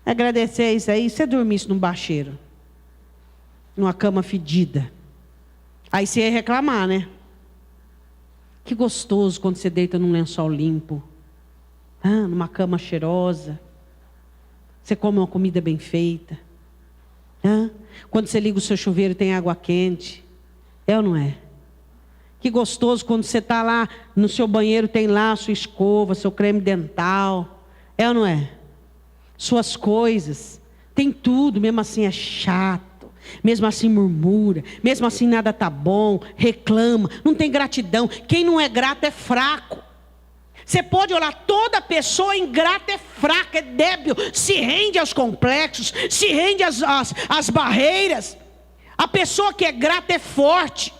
Speaker 1: Agradecer isso aí, você dormisse num bacheiro, numa cama fedida, aí você ia reclamar, né? Que gostoso quando você deita num lençol limpo, numa cama cheirosa. Você come uma comida bem feita. Quando você liga o seu chuveiro e tem água quente. É ou não é? Que gostoso quando você está lá no seu banheiro, tem lá a sua escova, seu creme dental. É ou não é? Suas coisas. Tem tudo, mesmo assim é chato. Mesmo assim murmura, mesmo assim nada está bom, reclama, não tem gratidão. Quem não é grato é fraco. Você pode olhar, toda pessoa ingrata é fraca, é débil, se rende aos complexos, se rende às barreiras. A pessoa que é grata é forte.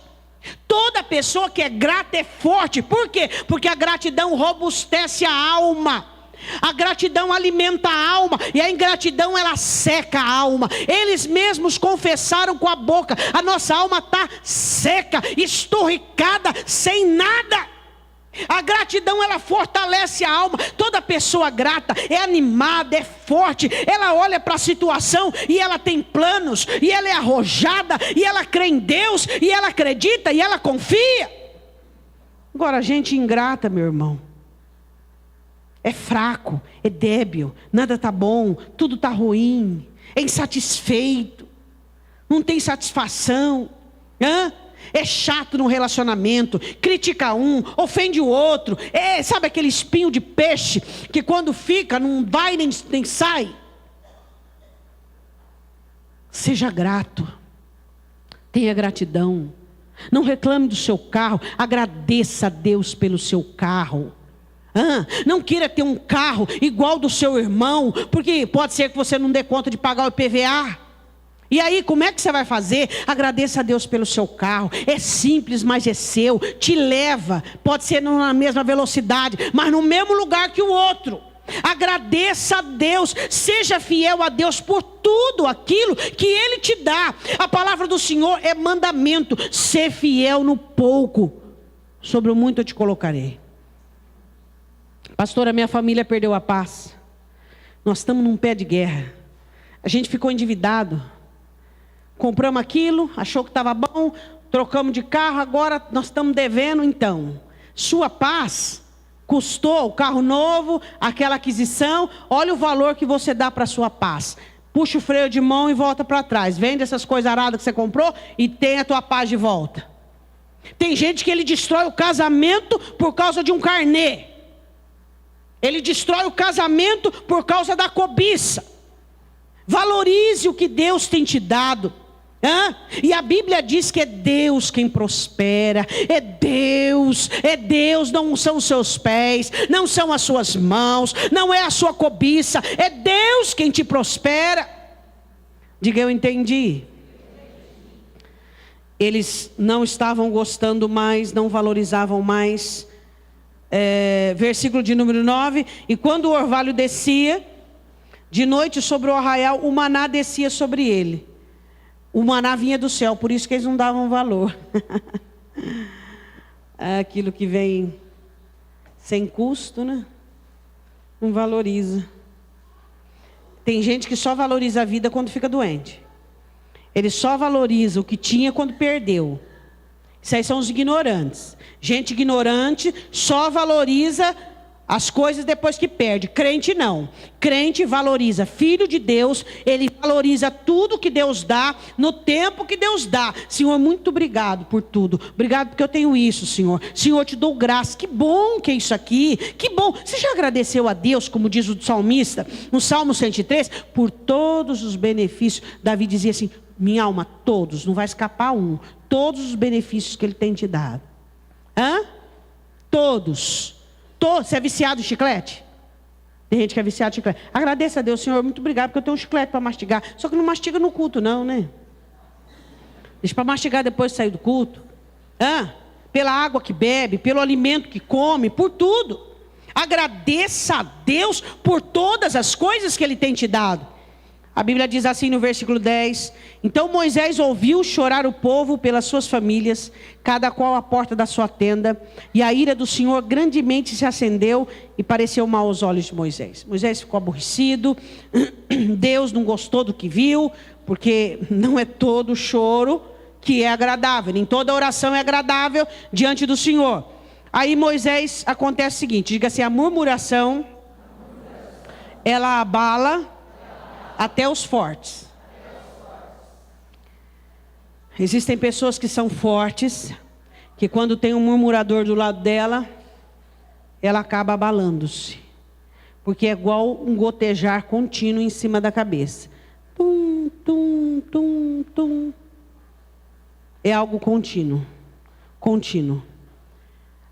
Speaker 1: Toda pessoa que é grata é forte. Por quê? Porque a gratidão robustece a alma. A gratidão alimenta a alma, e a ingratidão ela seca a alma. Eles mesmos confessaram com a boca: a nossa alma está seca, esturricada, sem nada. A gratidão ela fortalece a alma. Toda pessoa grata é animada, é forte. Ela olha para a situação e ela tem planos, e ela é arrojada, e ela crê em Deus, e ela acredita, e ela confia. Agora a gente ingrata, meu irmão, é fraco, é débil, nada está bom, tudo está ruim, é insatisfeito, não tem satisfação. é chato no relacionamento, critica um, ofende o outro, sabe aquele espinho de peixe, que quando fica não vai nem sai. Seja grato, tenha gratidão, não reclame do seu carro, agradeça a Deus pelo seu carro. Não queira ter um carro igual do seu irmão, porque pode ser que você não dê conta de pagar o IPVA. E aí, como é que você vai fazer? Agradeça a Deus pelo seu carro. É simples, mas é seu. Te leva, pode ser na mesma velocidade, mas no mesmo lugar que o outro. Agradeça a Deus, seja fiel a Deus por tudo aquilo que Ele te dá. A palavra do Senhor é mandamento: ser fiel no pouco, sobre o muito eu te colocarei. Pastora, minha família perdeu a paz. Nós estamos num pé de guerra. A gente ficou endividado. Compramos aquilo, achou que estava bom, trocamos de carro, agora nós estamos devendo. Então, sua paz custou o carro novo, aquela aquisição. Olha o valor que você dá para a sua paz. Puxa o freio de mão e volta para trás. Vende essas coisas aradas que você comprou e tem a tua paz de volta. Tem gente que ele destrói o casamento por causa de um carnê. Ele destrói o casamento por causa da cobiça. Valorize o que Deus tem te dado. E a Bíblia diz que é Deus quem prospera. É Deus, não são os seus pés, não são as suas mãos, não é a sua cobiça. É Deus quem te prospera. Diga, eu entendi. Eles não estavam gostando mais, não valorizavam mais. Versículo de número 9. E quando o orvalho descia de noite sobre o arraial, o maná descia sobre ele. O maná vinha do céu, por isso que eles não davam valor. Aquilo que vem sem custo, né? Não valoriza. Tem gente que só valoriza a vida quando fica doente. Ele só valoriza o que tinha quando perdeu. Isso aí são os ignorantes. Gente ignorante só valoriza as coisas depois que perde. Crente não. Crente valoriza. Filho de Deus, ele valoriza tudo que Deus dá, no tempo que Deus dá. Senhor, muito obrigado por tudo. Obrigado porque eu tenho isso, Senhor. Senhor, te dou graça. Que bom que é isso aqui. Que bom. Você já agradeceu a Deus, como diz o salmista, no Salmo 103, por todos os benefícios? Davi dizia assim: minha alma, todos, não vai escapar um. Todos os benefícios que ele tem te dado. Todos. Você é viciado em chiclete? Tem gente que é viciado em chiclete. Agradeça a Deus, Senhor, muito obrigado, porque eu tenho um chiclete para mastigar. Só que não mastiga no culto não, né? Deixa para mastigar depois de sair do culto. Pela água que bebe, pelo alimento que come, por tudo. Agradeça a Deus por todas as coisas que Ele tem te dado. A Bíblia diz assim no versículo 10: então Moisés ouviu chorar o povo pelas suas famílias, cada qual à porta da sua tenda, e a ira do Senhor grandemente se acendeu e pareceu mal aos olhos de Moisés. Moisés ficou aborrecido, Deus não gostou do que viu, porque não é todo choro que é agradável, nem toda oração é agradável diante do Senhor. Aí Moisés, acontece o seguinte, diga assim: a murmuração, ela abala até os fortes. Existem pessoas que são fortes, que quando tem um murmurador do lado dela, ela acaba abalando-se, porque é igual um gotejar contínuo em cima da cabeça. Tum, tum, tum, tum. É algo contínuo.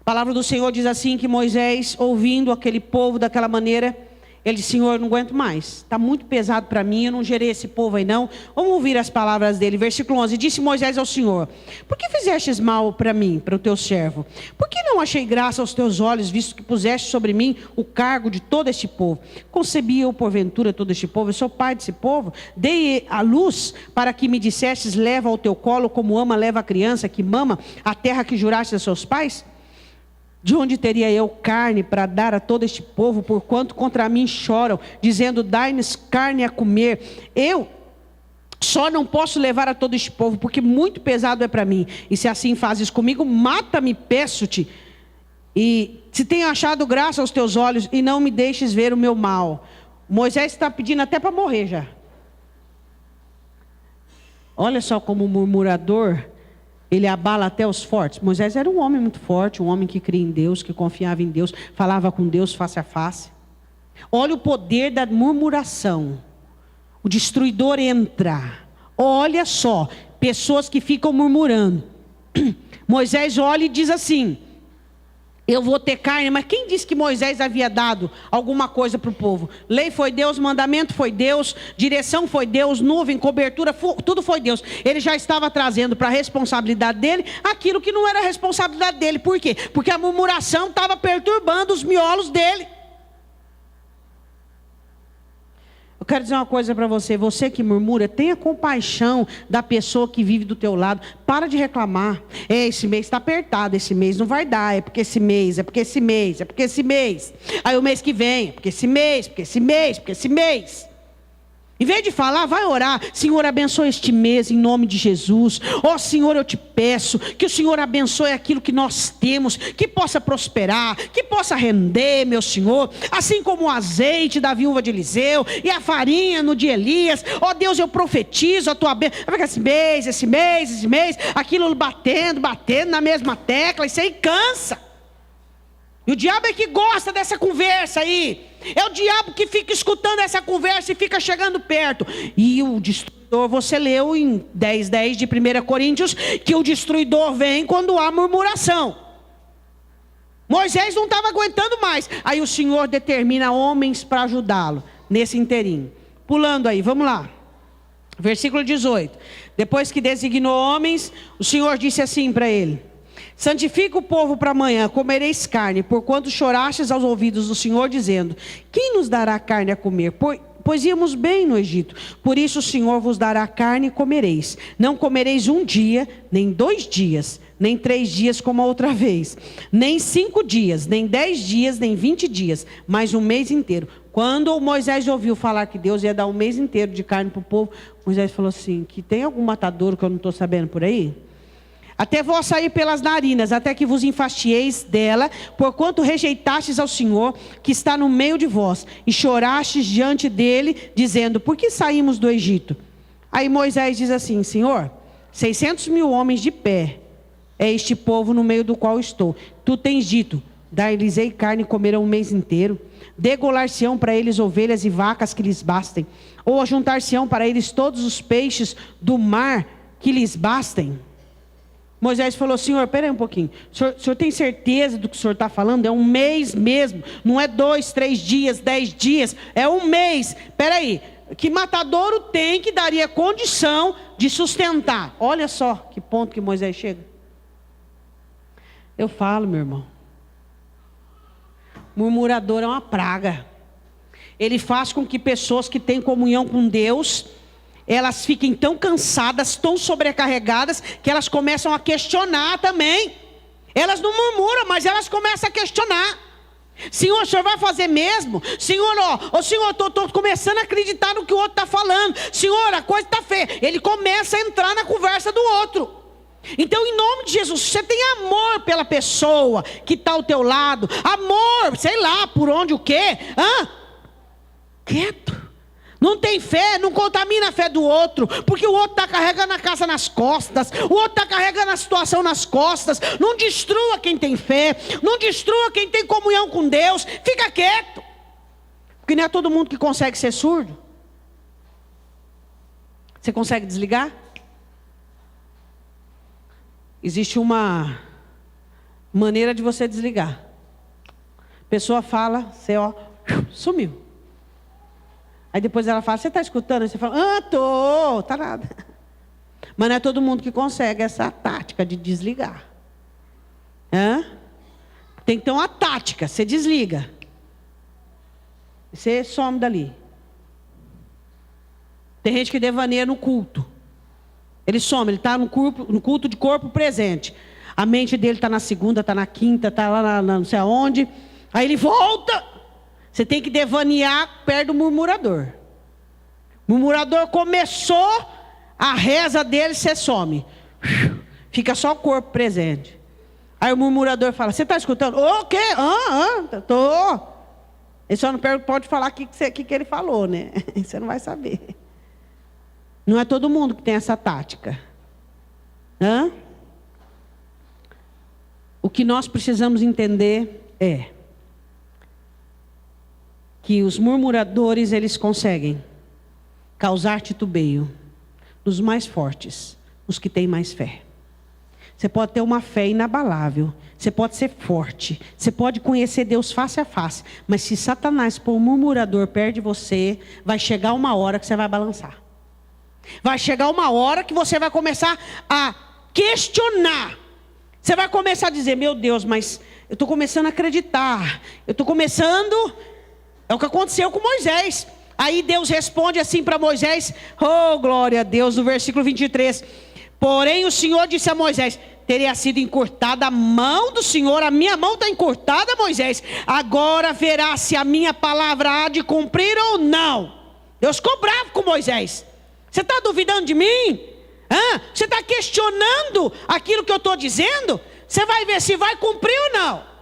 Speaker 1: A palavra do Senhor diz assim, que Moisés, ouvindo aquele povo daquela maneira, ele disse: Senhor, eu não aguento mais, está muito pesado para mim, eu não gerei esse povo aí não. Vamos ouvir as palavras dele. Versículo 11, disse Moisés ao Senhor: por que fizestes mal para mim, para o teu servo? Por que não achei graça aos teus olhos, visto que puseste sobre mim o cargo de todo este povo? Concebi eu porventura todo este povo? Eu sou pai desse povo? Dei a luz para que me dissestes: leva ao teu colo como ama leva a criança que mama a terra que juraste a seus pais? De onde teria eu carne para dar a todo este povo, porquanto contra mim choram, dizendo: dai-nos carne a comer? Eu só não posso levar a todo este povo, porque muito pesado é para mim. E se assim fazes comigo, mata-me, peço-te. E se tenho achado graça aos teus olhos, e não me deixes ver o meu mal. Moisés está pedindo até para morrer já. Olha só como o murmurador Ele abala até os fortes. Moisés era um homem muito forte, um homem que cria em Deus, que confiava em Deus, falava com Deus face a face. Olha o poder da murmuração. O destruidor entra. Olha só, pessoas que ficam murmurando. Moisés olha e diz assim: eu vou ter carne. Mas quem disse que Moisés havia dado alguma coisa para o povo? Lei foi Deus, mandamento foi Deus, direção foi Deus, nuvem, cobertura, tudo foi Deus. Ele já estava trazendo para a responsabilidade dele aquilo que não era responsabilidade dele. Por quê? Porque a murmuração estava perturbando os miolos dele. Eu quero dizer uma coisa para você, você que murmura, tenha compaixão da pessoa que vive do teu lado. Para de reclamar. Esse mês está apertado, esse mês não vai dar, é porque esse mês, é porque esse mês, é porque esse mês. Aí o mês que vem, é porque esse mês, porque esse mês, porque esse mês. Em vez de falar, vai orar. Senhor, abençoe este mês em nome de Jesus. Ó Senhor, eu te peço que o Senhor abençoe aquilo que nós temos, que possa prosperar, que possa render, meu Senhor. Assim como o azeite da viúva de Eliseu e a farinha no de Elias. Ó Deus, eu profetizo a tua bênção. Vai ficar esse mês, aquilo batendo na mesma tecla. Isso aí cansa. E o diabo é que gosta dessa conversa aí. É o diabo que fica escutando essa conversa e fica chegando perto. E o destruidor, você leu em 10:10 de 1 Coríntios, que o destruidor vem quando há murmuração. Moisés não estava aguentando mais. Aí o Senhor determina homens para ajudá-lo nesse inteirinho. Pulando aí, vamos lá. Versículo 18. Depois que designou homens, o Senhor disse assim para ele: santifica o povo para amanhã, comereis carne, porquanto chorastes aos ouvidos do Senhor, dizendo: quem nos dará carne a comer? Pois íamos bem no Egito. Por isso o Senhor vos dará carne e comereis. Não comereis 1 dia, nem 2 dias, nem 3 dias como a outra vez, nem 5 dias, nem 10 dias, nem 20 dias, mas 1 mês inteiro. Quando Moisés ouviu falar que Deus ia dar 1 mês inteiro de carne para o povo, Moisés falou assim: que tem algum matadouro que eu não estou sabendo por aí? Até vós sair pelas narinas, até que vos enfastieis dela, porquanto rejeitastes ao Senhor, que está no meio de vós, e chorastes diante dele, dizendo: por que saímos do Egito? Aí Moisés diz assim: Senhor, 600.000 homens de pé, é este povo no meio do qual estou. Tu tens dito: dar-lhes-ei carne e comerão 1 mês inteiro. Degolar-se-ão para eles ovelhas e vacas que lhes bastem, ou ajuntar-se-ão para eles todos os peixes do mar que lhes bastem. Moisés falou: Senhor, peraí um pouquinho, o senhor tem certeza do que o senhor está falando? É 1 mês mesmo, não é 2, 3 dias, 10 dias, é 1 mês. Peraí, que matadouro tem que daria condição de sustentar? Olha só que ponto que Moisés chega. Eu falo, meu irmão, murmurador é uma praga. Ele faz com que pessoas que têm comunhão com Deus, elas fiquem tão cansadas, tão sobrecarregadas, que elas começam a questionar também. Elas não murmuram, mas elas começam a questionar. Senhor, o senhor vai fazer mesmo? Senhor, Senhor, estou começando a acreditar no que o outro está falando. Senhor, a coisa está feia. Ele começa a entrar na conversa do outro. Então, em nome de Jesus, se você tem amor pela pessoa que está ao teu lado, amor, sei lá, por onde, o quê? Quieto. Não tem fé, não contamina a fé do outro, porque o outro está carregando a casa nas costas, o outro está carregando a situação nas costas. Não destrua quem tem fé, não destrua quem tem comunhão com Deus. Fica quieto, porque não é todo mundo que consegue ser surdo. Você consegue desligar? Existe uma maneira de você desligar. A pessoa fala, você sumiu. Aí depois ela fala: você está escutando? Aí você fala: tô, tá nada. Mas não é todo mundo que consegue essa tática de desligar. Tem que ter uma tática, você desliga. Você some dali. Tem gente que devaneia no culto. Ele some, ele está no culto de corpo presente. A mente dele está na segunda, está na quinta, está lá na não sei aonde. Aí ele volta. Você tem que devanear perto do murmurador. O murmurador começou a reza dele, você some. Fica só o corpo presente. Aí o murmurador fala: você está escutando? O quê? Tô. Ele só não pode falar o que ele falou, né? Você não vai saber. Não é todo mundo que tem essa tática. O que nós precisamos entender é que os murmuradores, eles conseguem causar titubeio nos mais fortes, nos que têm mais fé. Você pode ter uma fé inabalável, você pode ser forte, você pode conhecer Deus face a face, mas se Satanás pôr um murmurador perto de você, vai chegar uma hora que você vai balançar. Vai chegar uma hora que você vai começar a questionar. Você vai começar a dizer, meu Deus, mas eu estou começando a acreditar. Eu estou começando... É o que aconteceu com Moisés. Aí Deus responde assim para Moisés. Oh, glória a Deus, no versículo 23. Porém o Senhor disse a Moisés, teria sido encurtada a mão do Senhor. A minha mão está encurtada, Moisés. Agora verá se a minha palavra há de cumprir ou não. Deus ficou bravo com Moisés. Você está duvidando de mim? Você está questionando aquilo que eu estou dizendo? Você vai ver se vai cumprir ou não.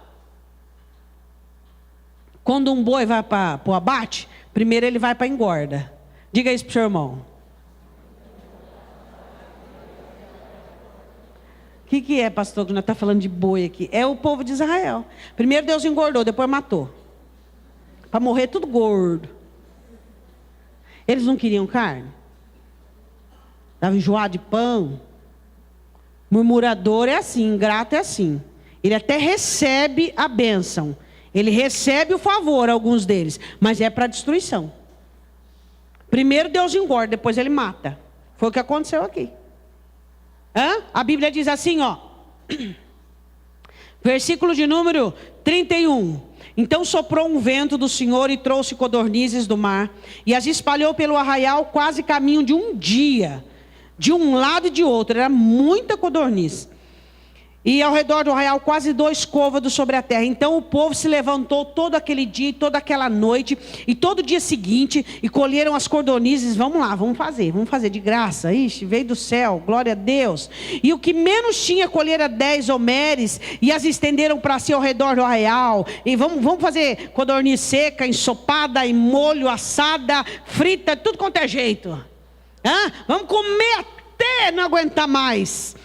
Speaker 1: Quando um boi vai para o abate, primeiro ele vai para a engorda. Diga isso para o seu irmão. O que é, pastor, que nós estamos falando de boi aqui? É o povo de Israel. Primeiro Deus engordou, depois matou. Para morrer tudo gordo. Eles não queriam carne? Estava enjoado de pão. Murmurador é assim, ingrato é assim. Ele até recebe a bênção. Ele recebe o favor, alguns deles, mas é para destruição. Primeiro Deus engorda, depois ele mata. Foi o que aconteceu aqui. A Bíblia diz assim, ó. Versículo de número 31. Então soprou um vento do Senhor e trouxe codornizes do mar, e as espalhou pelo arraial quase caminho de um dia, de um lado e de outro. Era muita codorniz. E ao redor do arraial quase 2 côvados sobre a terra. Então o povo se levantou todo aquele dia, e toda aquela noite, e todo dia seguinte, e colheram as codornizes. Vamos lá, vamos fazer de graça. Ixi, veio do céu, glória a Deus. E o que menos tinha, colheram 10 homeres, e as estenderam para si ao redor do arraial. E vamos fazer codorniz seca, ensopada, em molho, assada, frita, tudo quanto é jeito. Vamos comer até não aguentar mais.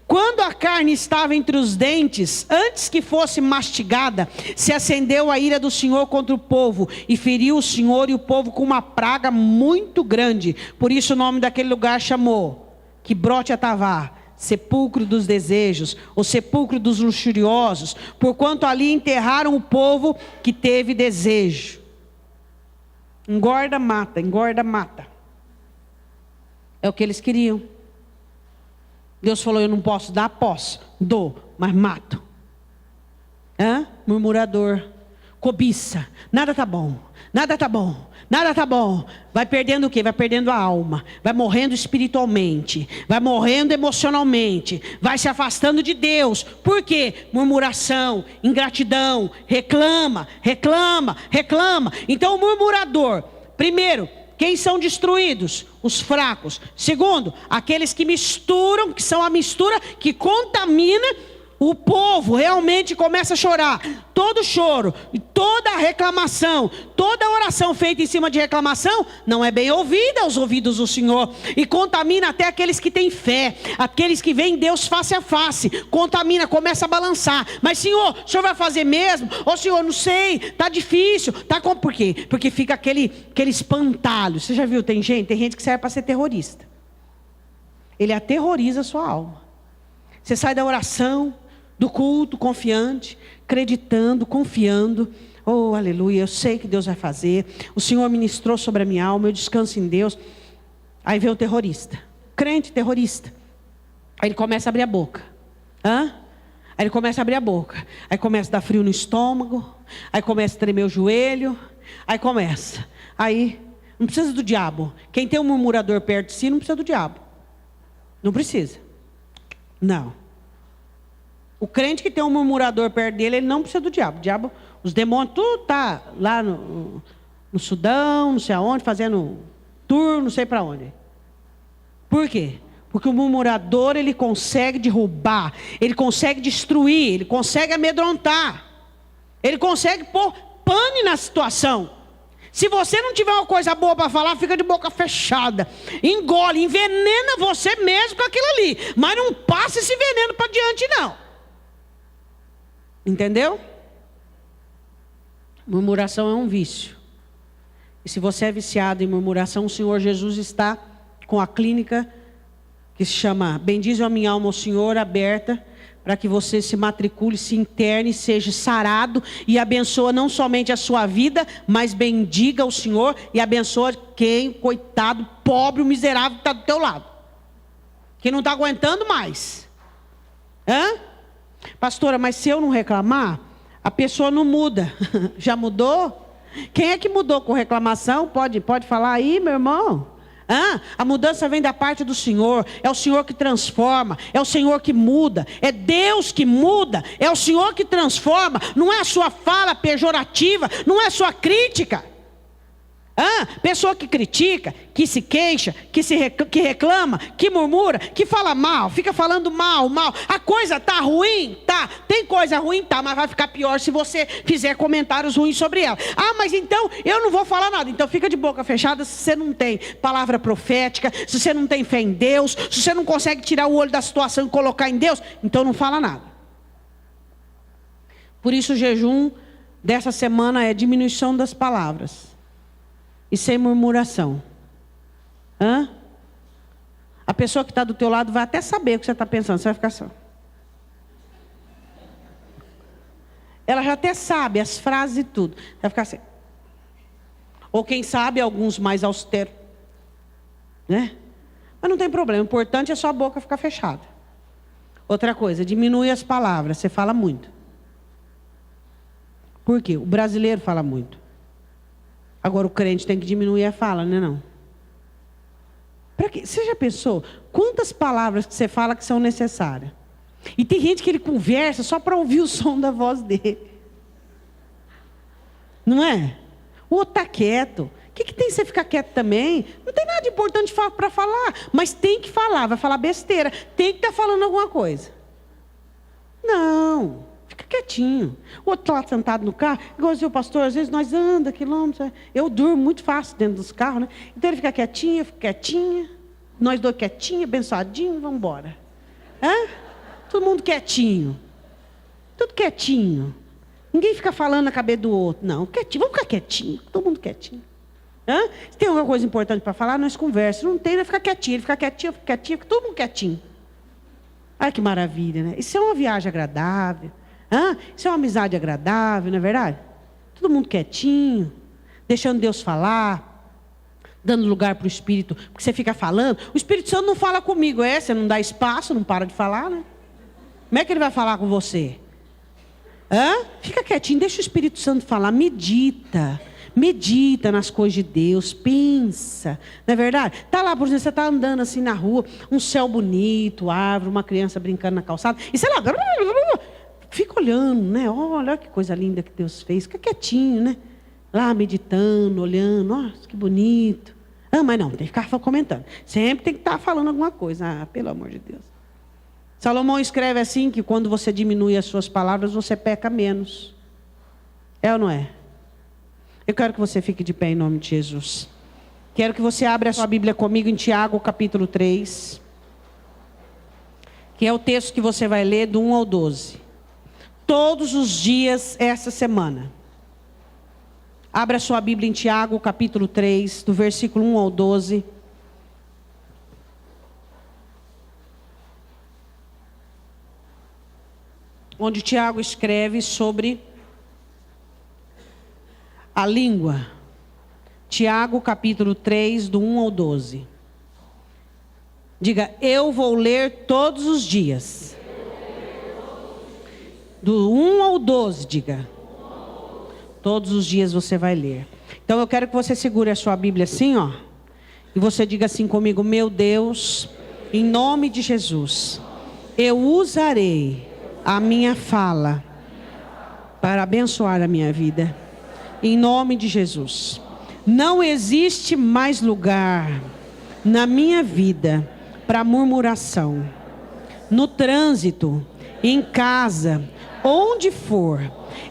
Speaker 1: Quando a carne estava entre os dentes, antes que fosse mastigada, se acendeu a ira do Senhor contra o povo, e feriu o Senhor e o povo com uma praga muito grande. Por isso o nome daquele lugar chamou Quibrote Atavá, sepulcro dos desejos, o sepulcro dos luxuriosos, porquanto ali enterraram o povo que teve desejo. Engorda, mata, engorda, mata. É o que eles queriam. Deus falou, eu não posso dar, posso, dou, mas mato. Murmurador, cobiça, nada tá bom, nada tá bom, nada tá bom. Vai perdendo o quê? Vai perdendo a alma, vai morrendo espiritualmente, vai morrendo emocionalmente, vai se afastando de Deus. Por quê? Murmuração, ingratidão, reclama. Então o murmurador, primeiro, quem são destruídos? Os fracos. Segundo, aqueles que misturam, que são a mistura que contamina. O povo realmente começa a chorar. Todo choro, toda reclamação, toda oração feita em cima de reclamação não é bem ouvida aos ouvidos do Senhor. E contamina até aqueles que têm fé, aqueles que veem Deus face a face. Contamina, começa a balançar. Mas Senhor, o Senhor vai fazer mesmo? Ô Senhor, não sei, está difícil. Por quê? Porque fica aquele espantalho. Você já viu, tem gente que serve para ser terrorista. Ele aterroriza a sua alma. Você sai da oração, do culto, confiante, acreditando, confiando. Oh, aleluia, eu sei que Deus vai fazer. O Senhor ministrou sobre a minha alma, eu descanso em Deus. Aí vem o terrorista, crente terrorista. Aí ele começa a abrir a boca. Aí ele começa a abrir a boca. Aí começa a dar frio no estômago. Aí começa a tremer o joelho. Aí não precisa do diabo. Quem tem um murmurador perto de si não precisa do diabo. Não precisa. Não. O crente que tem um murmurador perto dele, ele não precisa do diabo. O diabo, os demônios, tudo está lá no Sudão, não sei aonde, fazendo tour, não sei para onde. Por quê? Porque o murmurador, ele consegue derrubar, ele consegue destruir, ele consegue amedrontar. Ele consegue pôr pane na situação. Se você não tiver uma coisa boa para falar, fica de boca fechada. Engole, envenena você mesmo com aquilo ali. Mas não passa esse veneno para diante, não. Entendeu? Murmuração é um vício. E se você é viciado em murmuração, o Senhor Jesus está com a clínica que se chama Bendize a minha alma ao Senhor, aberta, para que você se matricule, se interne, seja sarado e abençoa não somente a sua vida, mas bendiga o Senhor e abençoa quem, coitado, pobre, o miserável que está do teu lado, que não está aguentando mais. Pastora, mas se eu não reclamar, a pessoa não muda. Já mudou? Quem é que mudou com reclamação? Pode falar aí, meu irmão. A mudança vem da parte do Senhor. É o Senhor que transforma. É o Senhor que muda. É Deus que muda. É o Senhor que transforma. Não é a sua fala pejorativa. Não é a sua crítica. Pessoa que critica, que se queixa, que reclama, que murmura, que fala mal, fica falando mal. A coisa tá ruim? Tá. Tem coisa ruim? Tá, mas vai ficar pior se você fizer comentários ruins sobre ela. Mas então eu não vou falar nada. Então fica de boca fechada se você não tem palavra profética, se você não tem fé em Deus, se você não consegue tirar o olho da situação e colocar em Deus, então não fala nada. Por isso o jejum dessa semana é diminuição das palavras. E sem murmuração. A pessoa que está do teu lado vai até saber o que você está pensando. Você vai ficar só. Ela já até sabe as frases e tudo. Vai ficar assim. Ou quem sabe, alguns mais austeros. Né? Mas não tem problema. O importante é só a boca ficar fechada. Outra coisa, diminui as palavras. Você fala muito. Por quê? O brasileiro fala muito. Agora o crente tem que diminuir a fala, né, não? Para quê? Você já pensou quantas palavras que você fala que são necessárias? E tem gente que ele conversa só para ouvir o som da voz dele. Não é? O outro está quieto. O que tem você ficar quieto também? Não tem nada de importante para falar. Mas tem que falar, vai falar besteira. Tem que estar falando alguma coisa. Não. Fica quietinho. O outro está lá sentado no carro, igual o pastor, às vezes nós andamos quilômetros. Eu durmo muito fácil dentro dos carros, né? Então ele fica quietinho, eu fico quietinha. Nós dois quietinhos, abençoadinhos, vamos embora. Todo mundo quietinho. Tudo quietinho. Ninguém fica falando na cabeça do outro. Não, quietinho, vamos ficar quietinho. Todo mundo quietinho. Se tem alguma coisa importante para falar, nós conversamos. Não tem, nós fica quietinho. Ele fica quietinho, eu fico quietinho, fica todo mundo quietinho. Ai, que maravilha, né? Isso é uma viagem agradável. Isso é uma amizade agradável, não é verdade? Todo mundo quietinho, deixando Deus falar, dando lugar para o Espírito, porque você fica falando, o Espírito Santo não fala comigo, você não dá espaço, não para de falar, né? Como é que ele vai falar com você? Fica quietinho, deixa o Espírito Santo falar, medita nas coisas de Deus, pensa, não é verdade? Está lá, por exemplo, você está andando assim na rua, um céu bonito, árvore, uma criança brincando na calçada, e sei lá, fica olhando, né? Olha que coisa linda que Deus fez. Fica quietinho, né? Lá meditando, olhando. Nossa, que bonito. Mas não, tem que ficar comentando. Sempre tem que estar falando alguma coisa. Pelo amor de Deus. Salomão escreve assim, que quando você diminui as suas palavras, você peca menos. É ou não é? Eu quero que você fique de pé em nome de Jesus. Quero que você abra a sua Bíblia comigo em Tiago, capítulo 3. Que é o texto que você vai ler do 1 ao 12. Todos os dias essa semana. Abra sua Bíblia em Tiago, capítulo 3, do versículo 1 ao 12. Onde Tiago escreve sobre a língua. Tiago, capítulo 3, do 1 ao 12. Diga, eu vou ler todos os dias. Do 1 ao 12, diga. Todos os dias você vai ler. Então eu quero que você segure a sua Bíblia assim, ó. E você diga assim comigo, meu Deus, em nome de Jesus, eu usarei a minha fala para abençoar a minha vida. Em nome de Jesus. Não existe mais lugar na minha vida para murmuração. No trânsito, em casa, onde for,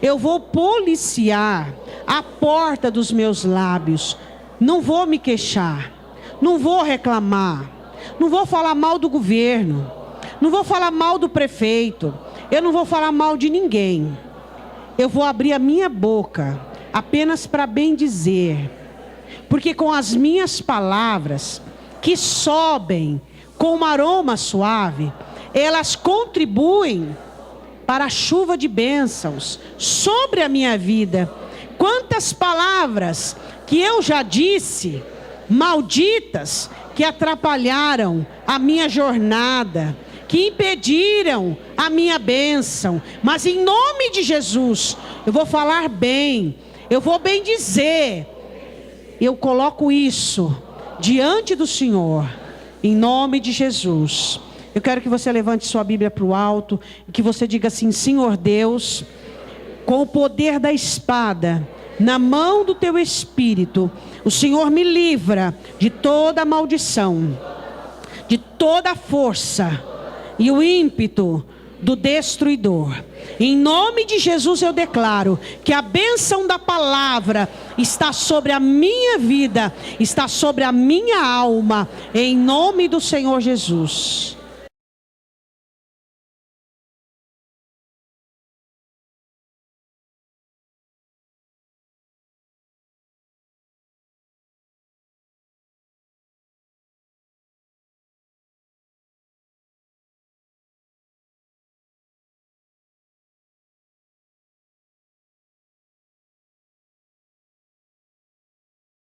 Speaker 1: eu vou policiar a porta dos meus lábios. Não vou me queixar, não vou reclamar, não vou falar mal do governo, não vou falar mal do prefeito. Eu não vou falar mal de ninguém. Eu vou abrir a minha boca apenas para bendizer. Porque com as minhas palavras, que sobem com um aroma suave, elas contribuem para a chuva de bênçãos sobre a minha vida. Quantas palavras que eu já disse, malditas, que atrapalharam a minha jornada, que impediram a minha bênção. Mas em nome de Jesus, eu vou falar bem, eu vou bem dizer. Eu coloco isso diante do Senhor, em nome de Jesus. Eu quero que você levante sua Bíblia para o alto e que você diga assim: Senhor Deus, com o poder da espada na mão do teu Espírito, o Senhor me livra de toda maldição, de toda força e o ímpeto do destruidor. Em nome de Jesus eu declaro que a bênção da palavra está sobre a minha vida, está sobre a minha alma, em nome do Senhor Jesus.